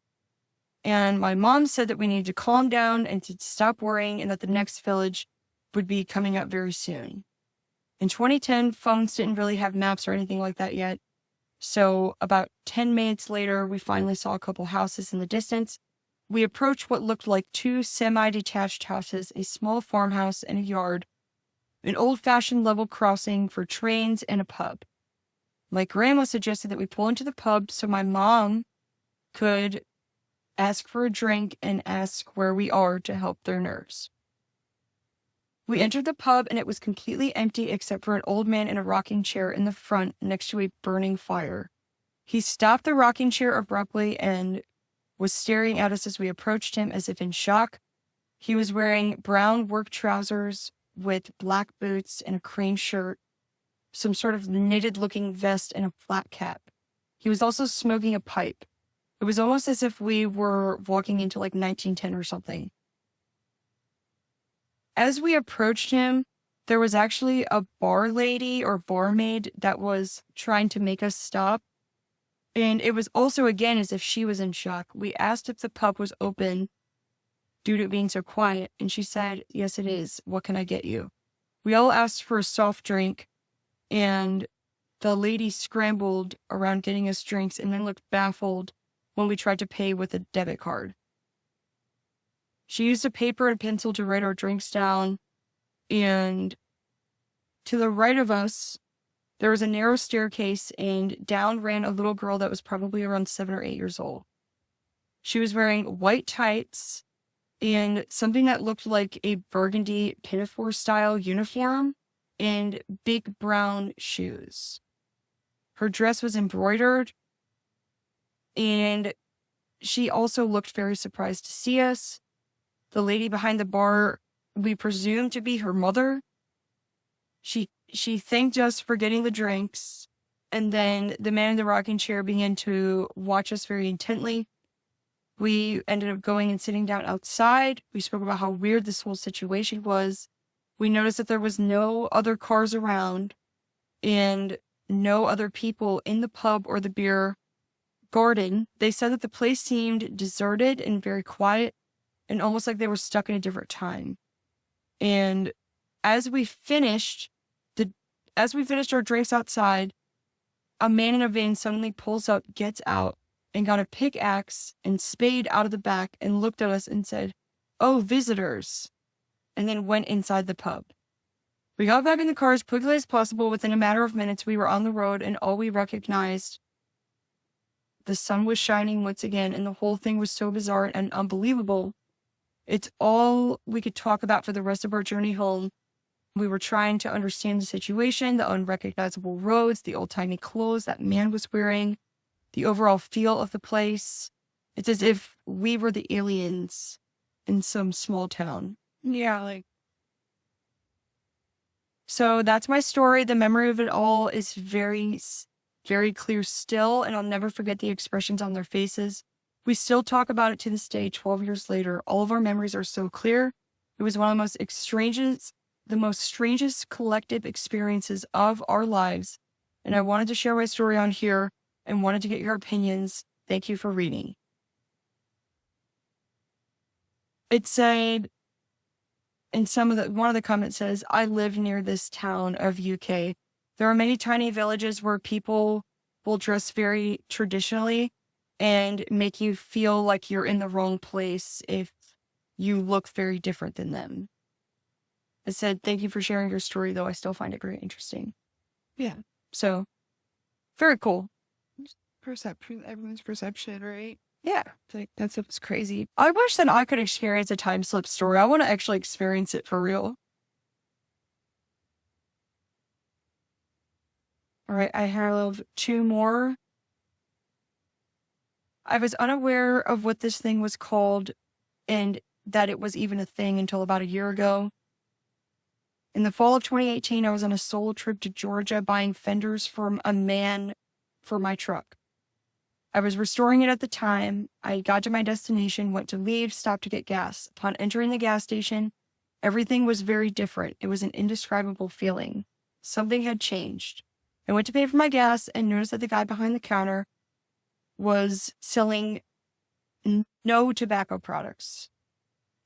And my mom said that we needed to calm down and to stop worrying and that the next village would be coming up very soon. In 2010, phones didn't really have maps or anything like that yet. So about 10 minutes later, we finally saw a couple houses in the distance. We approached what looked like 2 semi-detached houses, a small farmhouse and a yard, an old-fashioned level crossing for trains, and a pub. My grandma suggested that we pull into the pub so my mom could ask for a drink and ask where we are to help their nerves. We entered the pub and it was completely empty except for an old man in a rocking chair in the front next to a burning fire. He stopped the rocking chair abruptly and was staring at us as we approached him as if in shock. He was wearing brown work trousers with black boots and a cream shirt, some sort of knitted-looking vest and a flat cap. He was also smoking a pipe. It was almost as if we were walking into like 1910 or something. As we approached him, there was actually a bar lady or barmaid that was trying to make us stop. And it was also, again, as if she was in shock. We asked if the pub was open due to it being so quiet, and she said, yes, it is. What can I get you? We all asked for a soft drink, and the lady scrambled around getting us drinks and then looked baffled when we tried to pay with a debit card. She used a paper and pencil to write our drinks down, and to the right of us, There was a narrow staircase, and down ran a little girl that was probably around 7 or 8 years old. She was wearing white tights and something that looked like a burgundy pinafore-style uniform and big brown shoes. Her dress was embroidered, and she also looked very surprised to see us. The lady behind the bar, we presumed to be her mother. She thanked us for getting the drinks, and then the man in the rocking chair began to watch us very intently. We ended up going and sitting down outside. We spoke about how weird this whole situation was. We noticed that there was no other cars around and no other people in the pub or the beer garden. They said that the place seemed deserted and very quiet and almost like they were stuck in a different time. And as we finished our drinks outside, a man in a van suddenly pulls up, gets out, and got a pickaxe and spade out of the back and looked at us and said, "Oh, visitors," and then went inside the pub. We got back in the car as quickly as possible. Within a matter of minutes, we were on the road, and all we recognized, the sun was shining once again, and the whole thing was so bizarre and unbelievable. It's all we could talk about for the rest of our journey home. We were trying to understand the situation, the unrecognizable roads, the old-timey clothes that man was wearing, the overall feel of the place. It's as if we were the aliens in some small town. Yeah, like. So that's my story. The memory of it all is very, very clear still, and I'll never forget the expressions on their faces. We still talk about it to this day, 12 years later. All of our memories are so clear. It was one of the most strangest collective experiences of our lives, and I wanted to share my story on here and wanted to get your opinions. Thank you for reading. It said, one of the comments says, "I live near this town of UK. There are many tiny villages where people will dress very traditionally and make you feel like you're in the wrong place if you look very different than them." I said, "Thank you for sharing your story, though. I still find it very interesting." Yeah. So, very cool. Perception, everyone's perception, right? Yeah. Like, that stuff is crazy. I wish that I could experience a time slip story. I want to actually experience it for real. All right, I have 2 more. I was unaware of what this thing was called and that it was even a thing until about a year ago. In the fall of 2018, I was on a solo trip to Georgia buying fenders from a man for my truck. I was restoring it at the time. I got to my destination, went to leave, stopped to get gas. Upon entering the gas station, everything was very different. It was an indescribable feeling. Something had changed. I went to pay for my gas and noticed that the guy behind the counter was selling no tobacco products.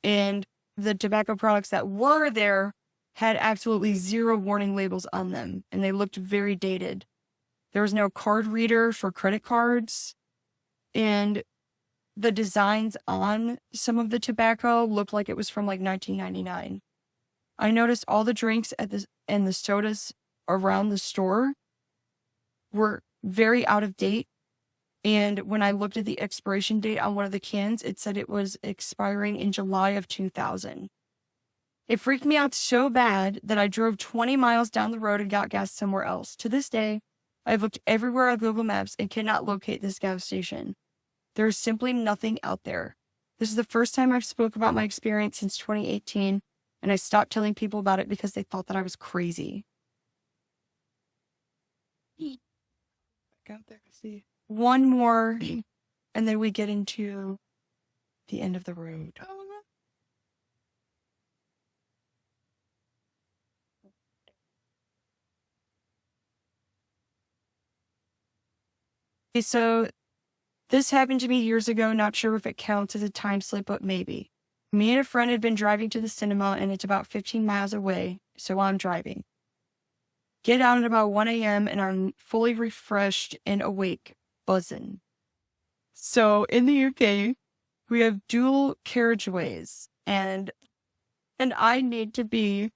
And the tobacco products that were there had absolutely 0 warning labels on them, and they looked very dated. There was no card reader for credit cards, and the designs on some of the tobacco looked like it was from like 1999. I noticed all the drinks and the sodas around the store were very out of date. And when I looked at the expiration date on one of the cans, it said it was expiring in July of 2000. It freaked me out so bad that I drove 20 miles down the road and got gas somewhere else. To this day, I've looked everywhere on Google Maps and cannot locate this gas station. There is simply nothing out there. This is the first time I've spoke about my experience since 2018, and I stopped telling people about it because they thought that I was crazy. Out there, see. One more, and then we get into the end of the road. Okay, so this happened to me years ago. Not sure if it counts as a time slip, but maybe. Me and a friend had been driving to the cinema, and it's about 15 miles away, so I'm driving. Get out at about 1 a.m., and I'm fully refreshed and awake, buzzing. So in the UK, we have dual carriageways, and I need to be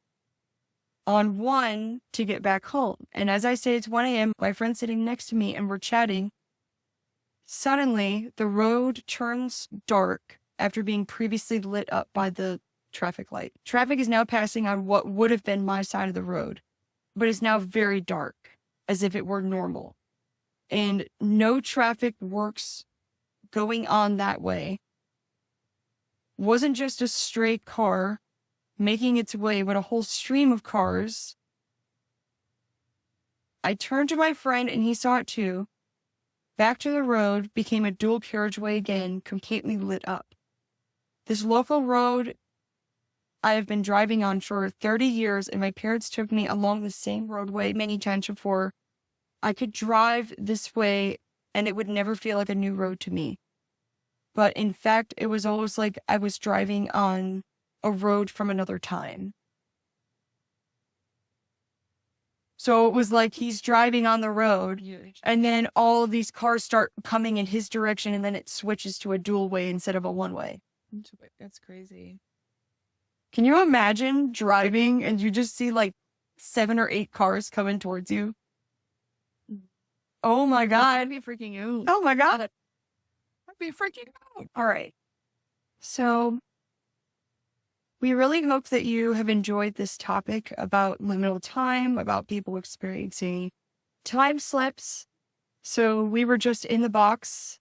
on one to get back home. And as I say, it's 1 a.m., my friend's sitting next to me and we're chatting. Suddenly, the road turns dark after being previously lit up by the traffic light. Traffic is now passing on what would have been my side of the road, but is now very dark, as if it were normal. And no traffic works going on that way. Wasn't just a stray car making its way, but a whole stream of cars. I turned to my friend and he saw it too. Back to the road became a dual carriageway again, completely lit up. This local road I have been driving on for 30 years, and my parents took me along the same roadway many times before. I could drive this way and it would never feel like a new road to me. But in fact, it was almost like I was driving on a road from another time. So it was like he's driving on the road, and then all of these cars start coming in his direction, and then it switches to a dual way instead of a one way. That's crazy. Can you imagine driving and you just see like 7 or 8 cars coming towards you? Oh my God. I'd be freaking out. Oh my God. I'd be freaking out. All right. So we really hope that you have enjoyed this topic about liminal time, about people experiencing time slips. So we were just in the box.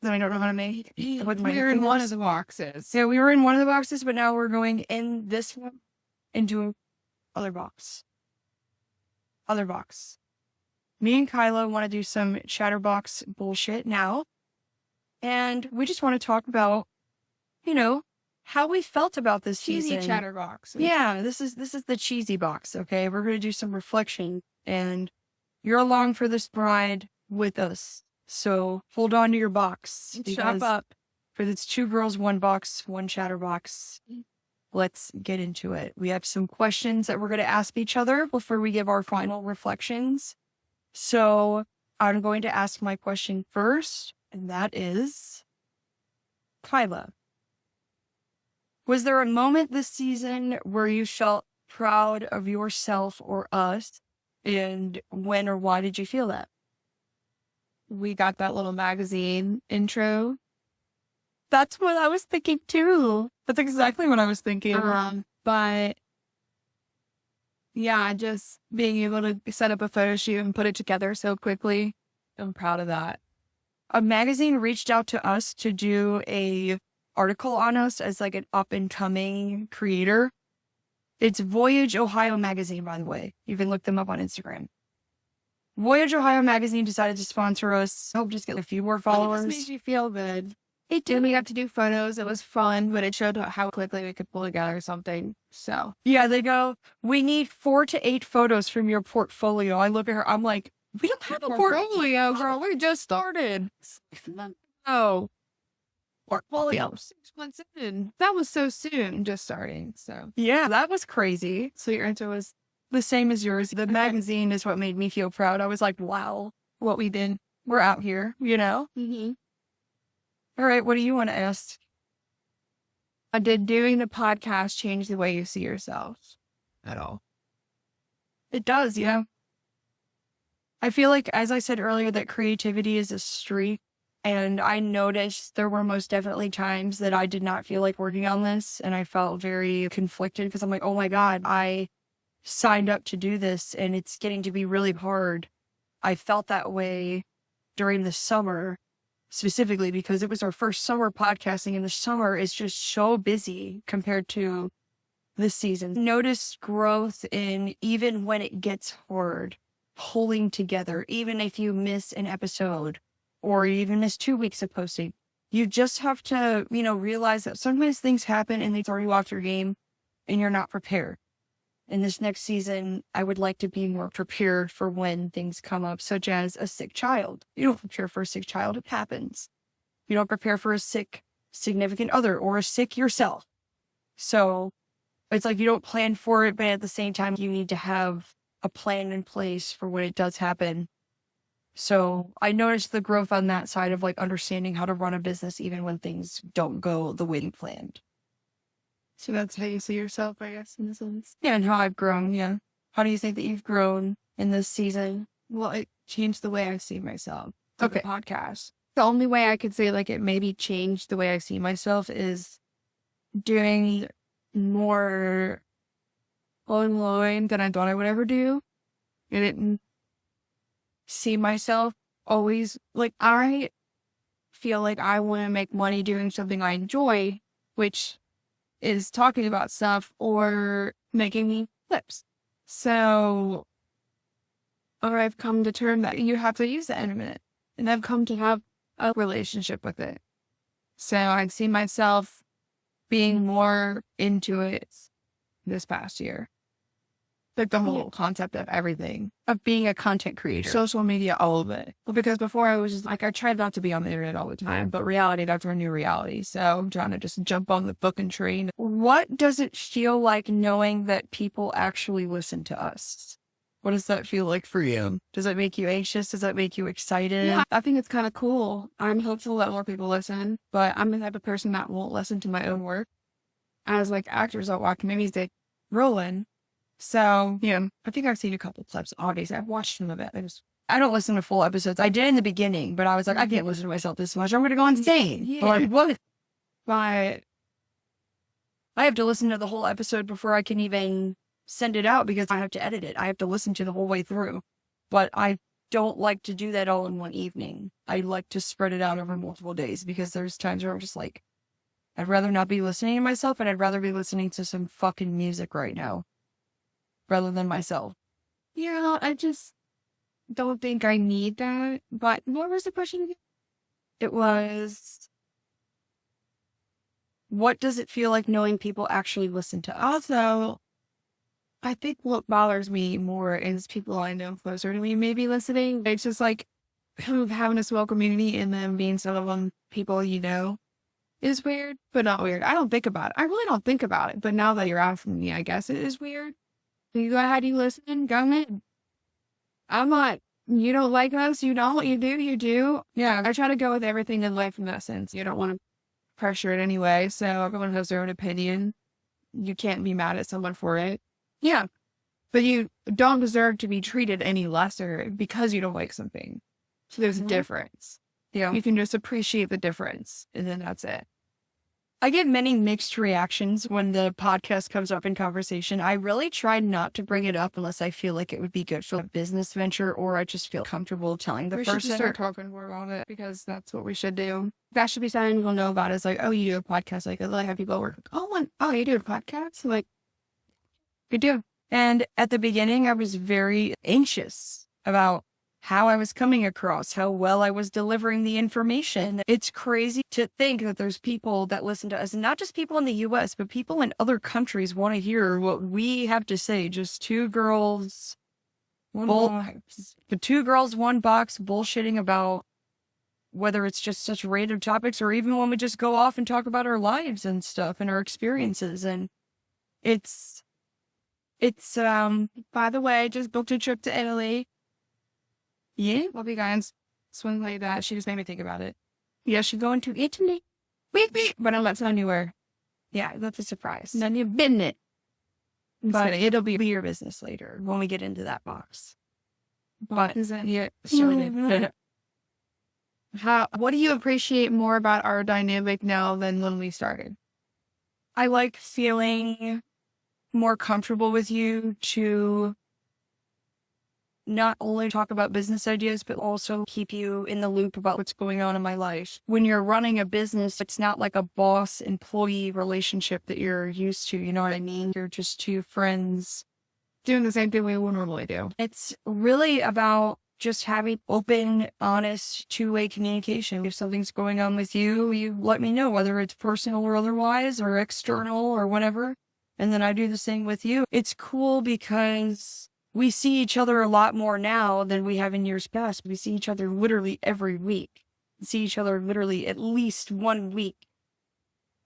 That I don't know how to make. We were in one of the boxes. Yeah, we were in one of the boxes, but now we're going in this one into other box. Other box. Me and Kyla want to do some Chadderbox bullshit now. And we just want to talk about, how we felt about this Cheesy season. Chadderbox. Yeah, this is the cheesy box, okay? We're going to do some reflection, and you're along for this ride with us. So hold on to your box. Chop up. For this 2 girls, 1 box, 1 Chadderbox. Let's get into it. We have some questions that we're going to ask each other before we give our final reflections. So I'm going to ask my question first, and that is, Kyla, was there a moment this season where you felt proud of yourself or us, and when or why did you feel that? We got that little magazine intro. That's what I was thinking too. That's exactly what I was thinking. But yeah, just being able to set up a photo shoot and put it together so quickly. I'm proud of that. A magazine reached out to us to do a article on us as like an up and coming creator. It's Voyage Ohio Magazine, by the way. You can look them up on Instagram. Voyage Ohio Magazine decided to sponsor us. Hope just get a few more followers. It just makes you feel good. It And did. we got to do photos. It was fun, but it showed how quickly we could pull together something. So Yeah, they go, we need 4 to 8 photos from your portfolio. I look at her, I'm like, we don't have a portfolio, girl. We just started. Oh, portfolio. 6 months in. That was so soon, just starting. So Yeah, that was crazy. so your intro was The same as yours. The magazine is what made me feel proud. I was like, wow, what we did. we're out here, Mm-hmm. All right, what do you want to ask? Did doing the podcast change the way you see yourself at all? It does, yeah. I feel like, as I said earlier, that creativity is a streak. And I noticed there were most definitely times that I did not feel like working on this. And I felt very conflicted because I'm like, oh my God, I signed up to do this and it's getting to be really hard. I felt that way during the summer, specifically because it was our first summer podcasting, and the summer is just so busy compared to this season. Noticed growth in, even when it gets hard, holding together, even if you miss an episode or you even miss 2 weeks of posting. You just have to, realize that sometimes things happen and they throw you off your game and you're not prepared. In this next season, I would like to be more prepared for when things come up, such as a sick child. You don't prepare for a sick child, it happens. You don't prepare for a sick significant other or a sick yourself. So it's like you don't plan for it, but at the same time, you need to have a plan in place for when it does happen. So I noticed the growth on that side of like understanding how to run a business even when things don't go the way you planned. So that's how you see yourself, I guess, in a sense. Yeah, and how I've grown, yeah. How do you think that you've grown in this season? Well, it changed the way I see myself. Okay. The podcast. The only way I could say like it maybe changed the way I see myself is doing more online than I thought I would ever do. I didn't see myself always like I feel like I want to make money doing something I enjoy, which is talking about stuff or making clips. So I've come to term that you have to use the internet, and I've come to have a relationship with it. So I see myself being more into it this past year. Like the whole concept of everything. Of being a content creator. Social media, all of it. Well, because before I was just like, I tried not to be on the internet all the time, but reality, that's our new reality. So I'm trying to just jump on the fucking train. What does it feel like knowing that people actually listen to us? What does that feel like for you? Does that make you anxious? Does that make you excited? Yeah, I think it's kind of cool. I'm hopeful that more people listen, but I'm the type of person that won't listen to my own work. As like actors out watching movies, they roll in. So, yeah, I think I've seen a couple clips. Obviously, I've watched some of it. I don't listen to full episodes. I did in the beginning, but I was like, I can't listen to myself this much. I'm going to go insane. Yeah. Like, what? But I have to listen to the whole episode before I can even send it out because I have to edit it. I have to listen to the whole way through. But I don't like to do that all in one evening. I like to spread it out over multiple days because there's times where I'm just like, I'd rather not be listening to myself and I'd rather be listening to some fucking music right now rather than myself. yeah, I just don't think I need that. But what was the question again? It was, what does it feel like knowing people actually listen to us? Also, I think what bothers me more is people I know closer to me maybe listening. It's just like having a small community and then being some of them people you know is weird, but not weird. I don't think about it. I really don't think about it. But now that you're asking me, I guess it is weird. You go ahead, you listen, go ahead. I'm not, you don't like us, you don't, you do, you do. Yeah, I try to go with everything in life in that sense. You don't want to pressure it anyway, so everyone has their own opinion. You can't be mad at someone for it. Yeah, but you don't deserve to be treated any lesser because you don't like something. So there's a difference. Yeah. You can just appreciate the difference, and then that's it. I get many mixed reactions when the podcast comes up in conversation. I really try not to bring it up unless I feel like it would be good for a business venture or I just feel comfortable telling the We person. should start talking more about it because that's what we should do. That should be something people know about. It's like, oh, you do a podcast. Like, I have people work. Oh, you do a podcast? Like, you do. And at the beginning, I was very anxious about how I was coming across, how well I was delivering the information. It's crazy to think that there's people that listen to us, and not just people in the US, but people in other countries want to hear what we have to say. Just two girls, one box bullshitting about whether it's just such random topics or even when we just go off and talk about our lives and stuff and our experiences. And it's by the way, just booked a trip to Italy. Yeah. Love you guys. Swing like that. She just made me think about it. Yeah, she's going to Italy. But I'm not telling you where. Yeah, that's a surprise. None of your business. But it'll be your business later when we get into that box. But yeah, what do you appreciate more about our dynamic now than when we started? I like feeling more comfortable with you to not only talk about business ideas, but also keep you in the loop about what's going on in my life. When you're running a business, it's not like a boss-employee relationship that you're used to. You know what I mean? You're just two friends doing the same thing we would normally do. It's really about just having open, honest, two-way communication. If something's going on with you, you let me know, whether it's personal or otherwise, or external or whatever. And then I do the same with you. It's cool because we see each other a lot more now than we have in years past. We see each other literally every week. We see each other literally at least 1 week.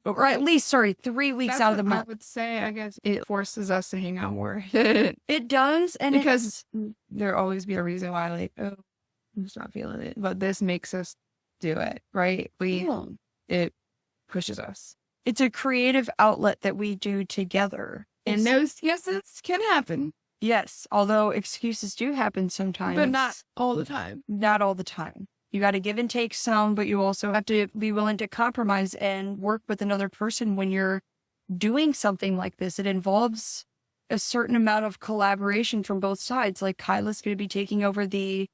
Or at least, 3 weeks out of the month. I would say, I guess, it forces us to hang out more. It does. And because there'll always be a reason why, like, oh, I'm just not feeling it. But this makes us do it, right? It pushes us. It's a creative outlet that we do together. And those yeses can happen. Yes, although excuses do happen sometimes. But not all the time. Not all the time. You got to give and take some, but you also have to be willing to compromise and work with another person when you're doing something like this. It involves a certain amount of collaboration from both sides. Like Kyla's going to be taking over the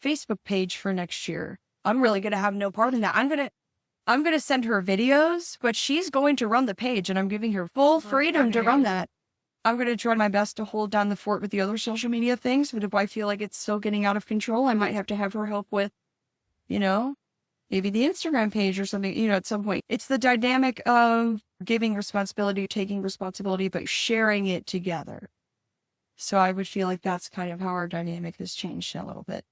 Facebook page for next year. I'm really going to have no part in that. I'm going to send her videos, but she's going to run the page, and I'm giving her full freedom to run that. I'm going to try my best to hold down the fort with the other social media things, but if I feel like it's still getting out of control, I might have to have her help with, maybe the Instagram page or something, at some point. It's the dynamic of giving responsibility, taking responsibility, but sharing it together. So I would feel like that's kind of how our dynamic has changed a little bit.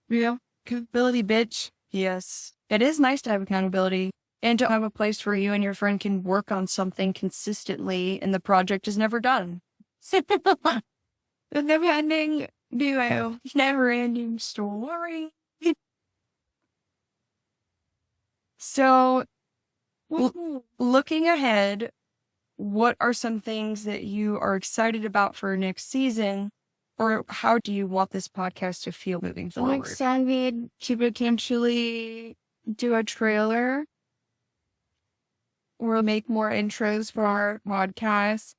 Yeah. Accountability, bitch. Yes. It is nice to have accountability and to have a place where you and your friend can work on something consistently and the project is never done. The never-ending duo. Never-ending story. So, looking ahead, what are some things that you are excited about for next season? Or how do you want this podcast to feel moving forward? I'm excited to potentially do a trailer or make more intros for our podcast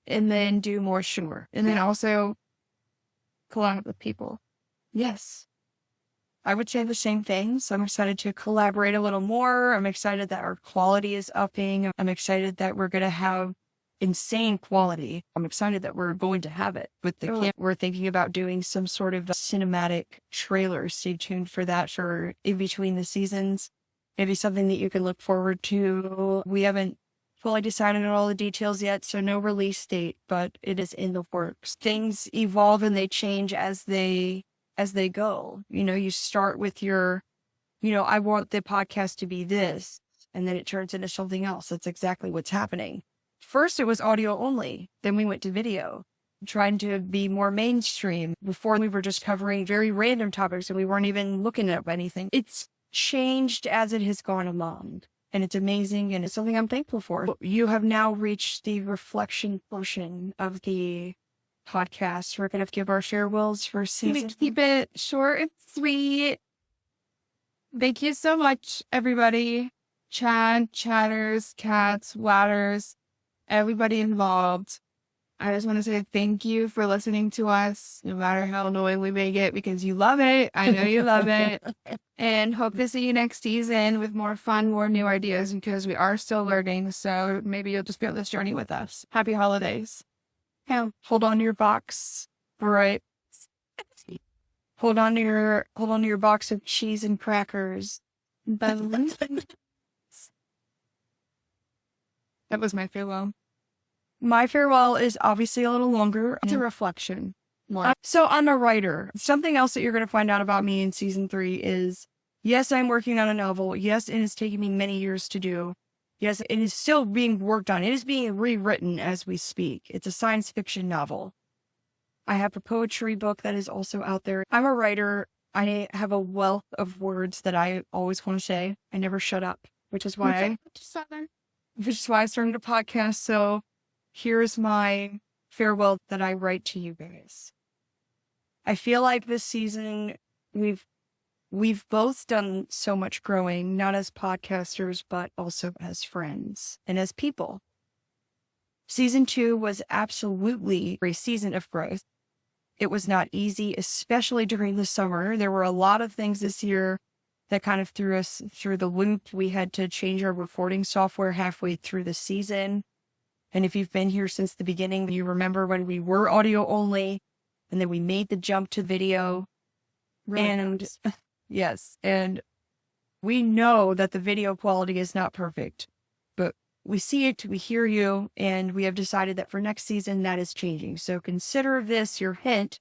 and then do more sure. And then also collab with people. Yes. I would say the same things. I'm excited to collaborate a little more. I'm excited that our quality is upping. I'm excited that we're going to have insane quality. I'm excited that we're going to have it with the camp. We're thinking about doing some sort of cinematic trailer. Stay tuned for that for in between the seasons. Maybe something that you can look forward to. We haven't fully decided on all the details yet, so no release date, but it is in the works. Things evolve and they change as they go. You start with your, I want the podcast to be this, and then it turns into something else. That's exactly what's happening. First, it was audio only. Then we went to video, trying to be more mainstream. Before, we were just covering very random topics and we weren't even looking at anything. It's changed as it has gone along, and it's amazing, and it's something I'm thankful for. You have now reached the reflection portion of the podcast. We're going to give our farewells for season. Keep it short and sweet. Thank you so much, everybody. Chad, chatters, cats, ladders, everybody involved. I just want to say thank you for listening to us, no matter how annoying we may get, because you love it. I know you love it. And hope to see you next season with more fun, more new ideas, because we are still learning. So maybe you'll just be on this journey with us. Happy holidays. Yeah, hold on to your box. All right. Hold on to your box of cheese and crackers. That was my farewell. My farewell is obviously a little longer. It's a reflection. More. So I'm a writer. Something else that you're going to find out about me in season 3 is, yes, I'm working on a novel. Yes, it is taking me many years to do. Yes, it is still being worked on. It is being rewritten as we speak. It's a science fiction novel. I have a poetry book that is also out there. I'm a writer. I have a wealth of words that I always want to say. I never shut up, which is why I started a podcast. So here's my farewell that I write to you guys. I feel like this season we've both done so much growing, not as podcasters, but also as friends and as people. Season 2 was absolutely a season of growth. It was not easy, especially during the summer. There were a lot of things this year that kind of threw us through the loop. We had to change our recording software halfway through the season. And if you've been here since the beginning, you remember when we were audio only, and then we made the jump to video. Right. And yes, and we know that the video quality is not perfect, but we see it, we hear you, and we have decided that for next season, that is changing. So consider this your hint.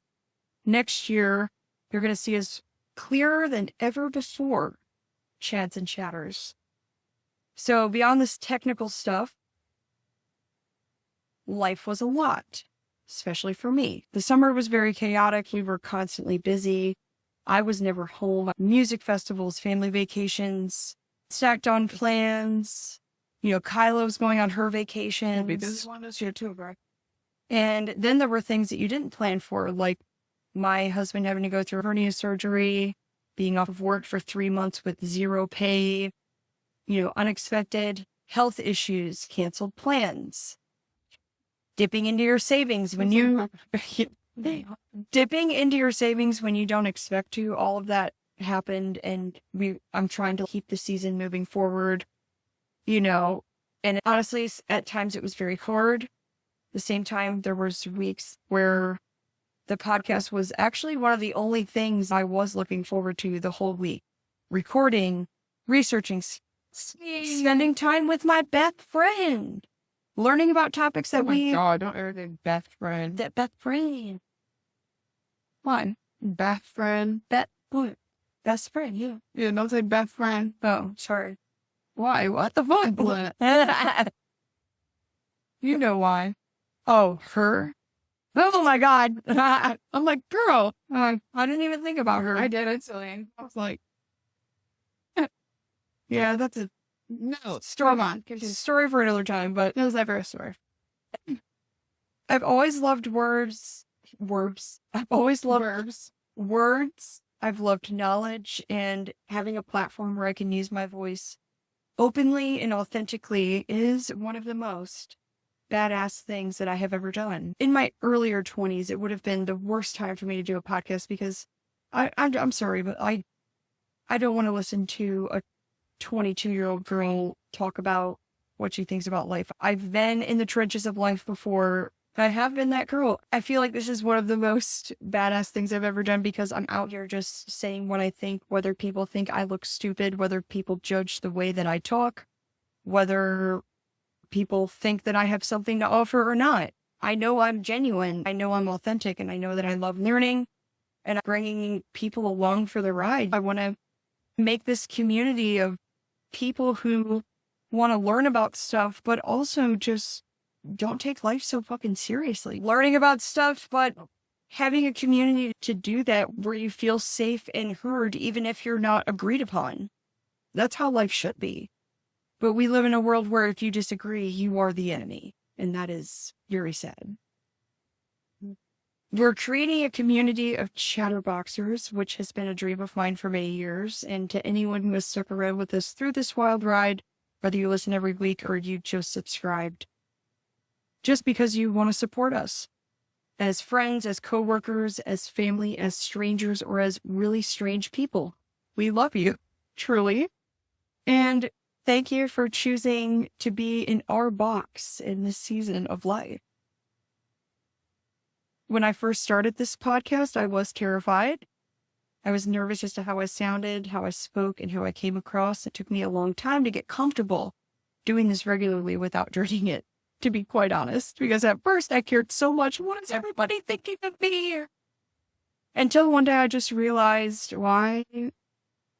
Next year, you're going to see us clearer than ever before, Chads and Chatters. So beyond this technical stuff, life was a lot, especially for me. The summer was very chaotic. We were constantly busy. I was never home. Music festivals, family vacations, stacked on plans, Kylo's going on her vacation. This one is here too, bro. And then there were things that you didn't plan for, like my husband having to go through hernia surgery, being off of work for 3 months with 0 pay, unexpected health issues, canceled plans, dipping into your savings when you don't expect to. All of that happened, and I'm trying to keep the season moving forward, and honestly, at times it was very hard. At the same time, there was weeks where the podcast was actually one of the only things I was looking forward to the whole week. Recording, researching, spending time with my best friend, learning about topics that God, don't ever say best friend. That best friend. What? Best friend. Best friend, yeah. Yeah, don't say best friend. Oh, sorry. Why? What the fuck? You know why. Oh, her? Oh my God. I'm like, girl. I didn't even think about her. I did it, silly. I was like, yeah, that's a no story. Come on, it's a story for another time, but it was never a story. I've always loved words. I've always loved words. I've loved knowledge, and having a platform where I can use my voice openly and authentically is one of the most badass things that I have ever done. In my earlier 20s, it would have been the worst time for me to do a podcast because I'm sorry, but I don't want to listen to a 22-year-old girl talk about what she thinks about life. I've been in the trenches of life before. I have been that girl. I feel like this is one of the most badass things I've ever done because I'm out here just saying what I think, whether people think I look stupid, whether people judge the way that I talk, whether people think that I have something to offer or not. I know I'm genuine. I know I'm authentic, and I know that I love learning and bringing people along for the ride. I want to make this community of people who want to learn about stuff, but also just don't take life so fucking seriously. Learning about stuff, but having a community to do that where you feel safe and heard, even if you're not agreed upon. That's how life should be. But we live in a world where if you disagree, you are the enemy. And that is very sad. We're creating a community of Chatterboxers, which has been a dream of mine for many years. And to anyone who has stuck around with us through this wild ride, whether you listen every week or you just subscribed, just because you want to support us as friends, as coworkers, as family, as strangers, or as really strange people. We love you, truly. And thank you for choosing to be in our box in this season of life. When I first started this podcast, I was terrified. I was nervous as to how I sounded, how I spoke, and how I came across. It took me a long time to get comfortable doing this regularly without dreading it, to be quite honest, because at first I cared so much. What is everybody thinking of me? Until one day I just realized, why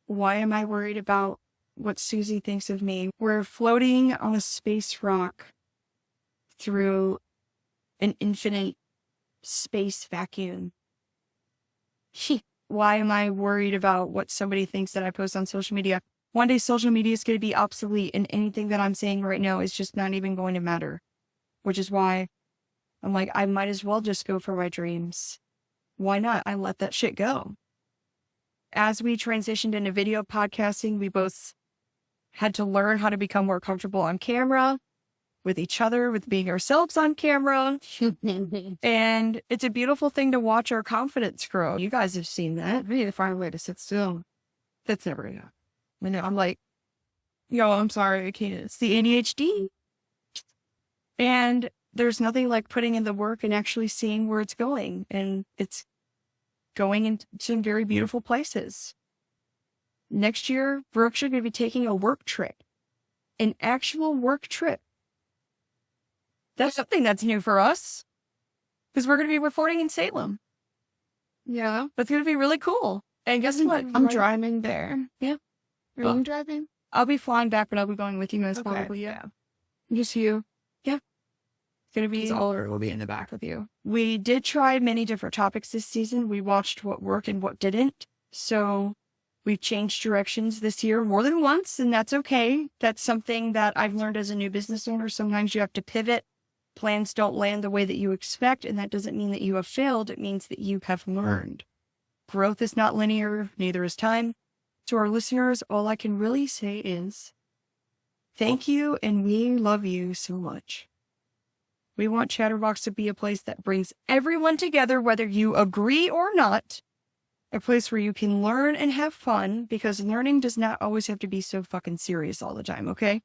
am I worried about what Susie thinks of me? We're floating on a space rock through an infinite space vacuum. Why am I worried about what somebody thinks that I post on social media? One day social media is going to be obsolete, and anything that I'm saying right now is just not even going to matter. Which is why I'm like, I might as well just go for my dreams. Why not? I let that shit go. As we transitioned into video podcasting, we both had to learn how to become more comfortable on camera, with each other, with being ourselves on camera. And it's a beautiful thing to watch our confidence grow. You guys have seen that. We need to find a way to sit still. That's never enough. I'm like, I'm sorry, I can't. It's the ADHD. And there's nothing like putting in the work and actually seeing where it's going. And it's going into some very beautiful places. Next year, we're actually going to be taking a work trip. An actual work trip. That's something that's new for us. Because we're going to be recording in Salem. Yeah. That's going to be really cool. And guess what? I'm driving there. Yeah. Are you driving? I'll be flying back, but I'll be going with you guys Okay. probably. Yeah. Just you. Yeah. It's going to be... Oliver will be in the back with you. We did try many different topics this season. We watched what worked and what didn't. So We've changed directions this year more than once, and that's okay. That's something that I've learned as a new business owner. Sometimes you have to pivot. Plans don't land the way that you expect, and that doesn't mean that you have failed. It means that you have learned. Growth is not linear, neither is time. To our listeners, all I can really say is thank you, and we love you so much. We want Chadderbox to be a place that brings everyone together, whether you agree or not. A place where you can learn and have fun, because learning does not always have to be so fucking serious all the time, okay?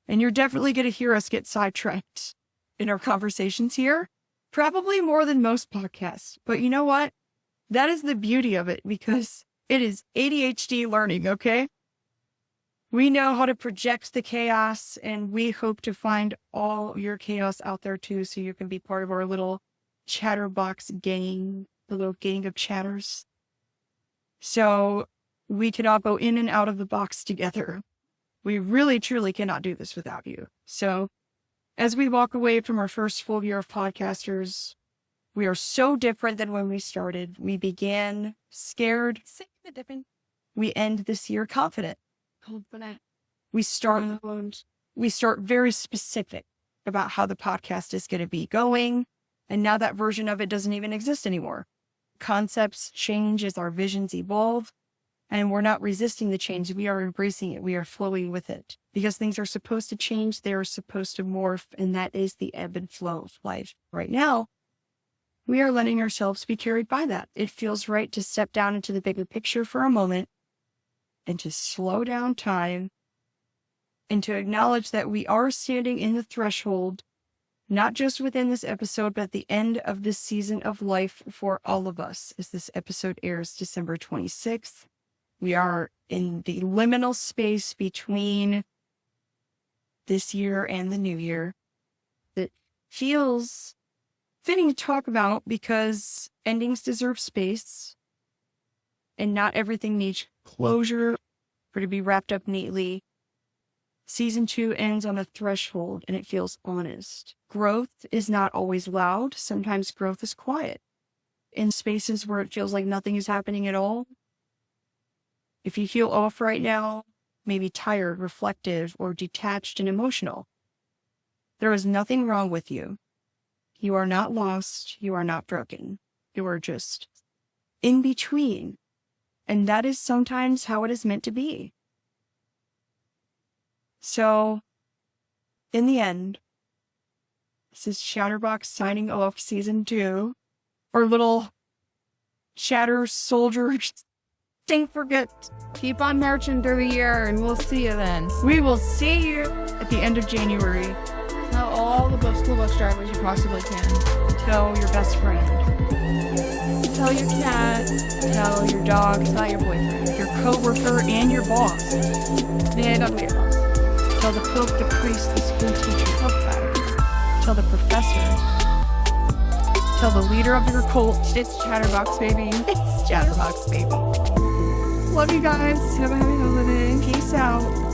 And you're definitely going to hear us get sidetracked in our conversations here, probably more than most podcasts. But you know what? That is the beauty of it, because it is ADHD learning, okay? We know how to project the chaos, and we hope to find all your chaos out there too, so you can be part of our little Chatterbox gang, the little gang of chatters. So we can all go in and out of the box together. We really, truly cannot do this without you. So as we walk away from our first full year of podcasters, we are so different than when we started. We began scared. We end this year confident. We start very specific about how the podcast is going to be going. And now that version of it doesn't even exist anymore. Concepts change as our visions evolve, and we're not resisting the change. We are embracing it. We are flowing with it, because things are supposed to change. They are supposed to morph, and that is the ebb and flow of life. Right now, we are letting ourselves be carried by that. It feels right to step down into the bigger picture for a moment and to slow down time and to acknowledge that we are standing in the threshold, not just within this episode, but at the end of this season of life for all of us. As this episode airs December 26th, we are in the liminal space between this year and the new year. That feels fitting to talk about, because endings deserve space, and not everything needs closure or to be wrapped up neatly. Season 2 ends on a threshold, and it feels honest. Growth is not always loud. Sometimes growth is quiet. In spaces where it feels like nothing is happening at all. If you feel off right now, maybe tired, reflective, or detached and emotional, there is nothing wrong with you. You are not lost. You are not broken. You are just in between. And that is sometimes how it is meant to be. So, in the end, this is Chatterbox signing off season 2. Our little chatter soldiers. Don't forget, Keep on marching through the year, and we'll see you then. we will see you at the end of January. Tell all the school bus drivers you possibly can. Tell your best friend. Tell your cat. Tell your dog. Tell your boyfriend. Your coworker and your boss. Yeah, don't be a boss. Tell the pope, the priest, the school teacher. Tell the professor. Tell the leader of your cult. It's Chatterbox, baby. It's Chatterbox, baby. Love you guys. Have a happy holiday. Peace out.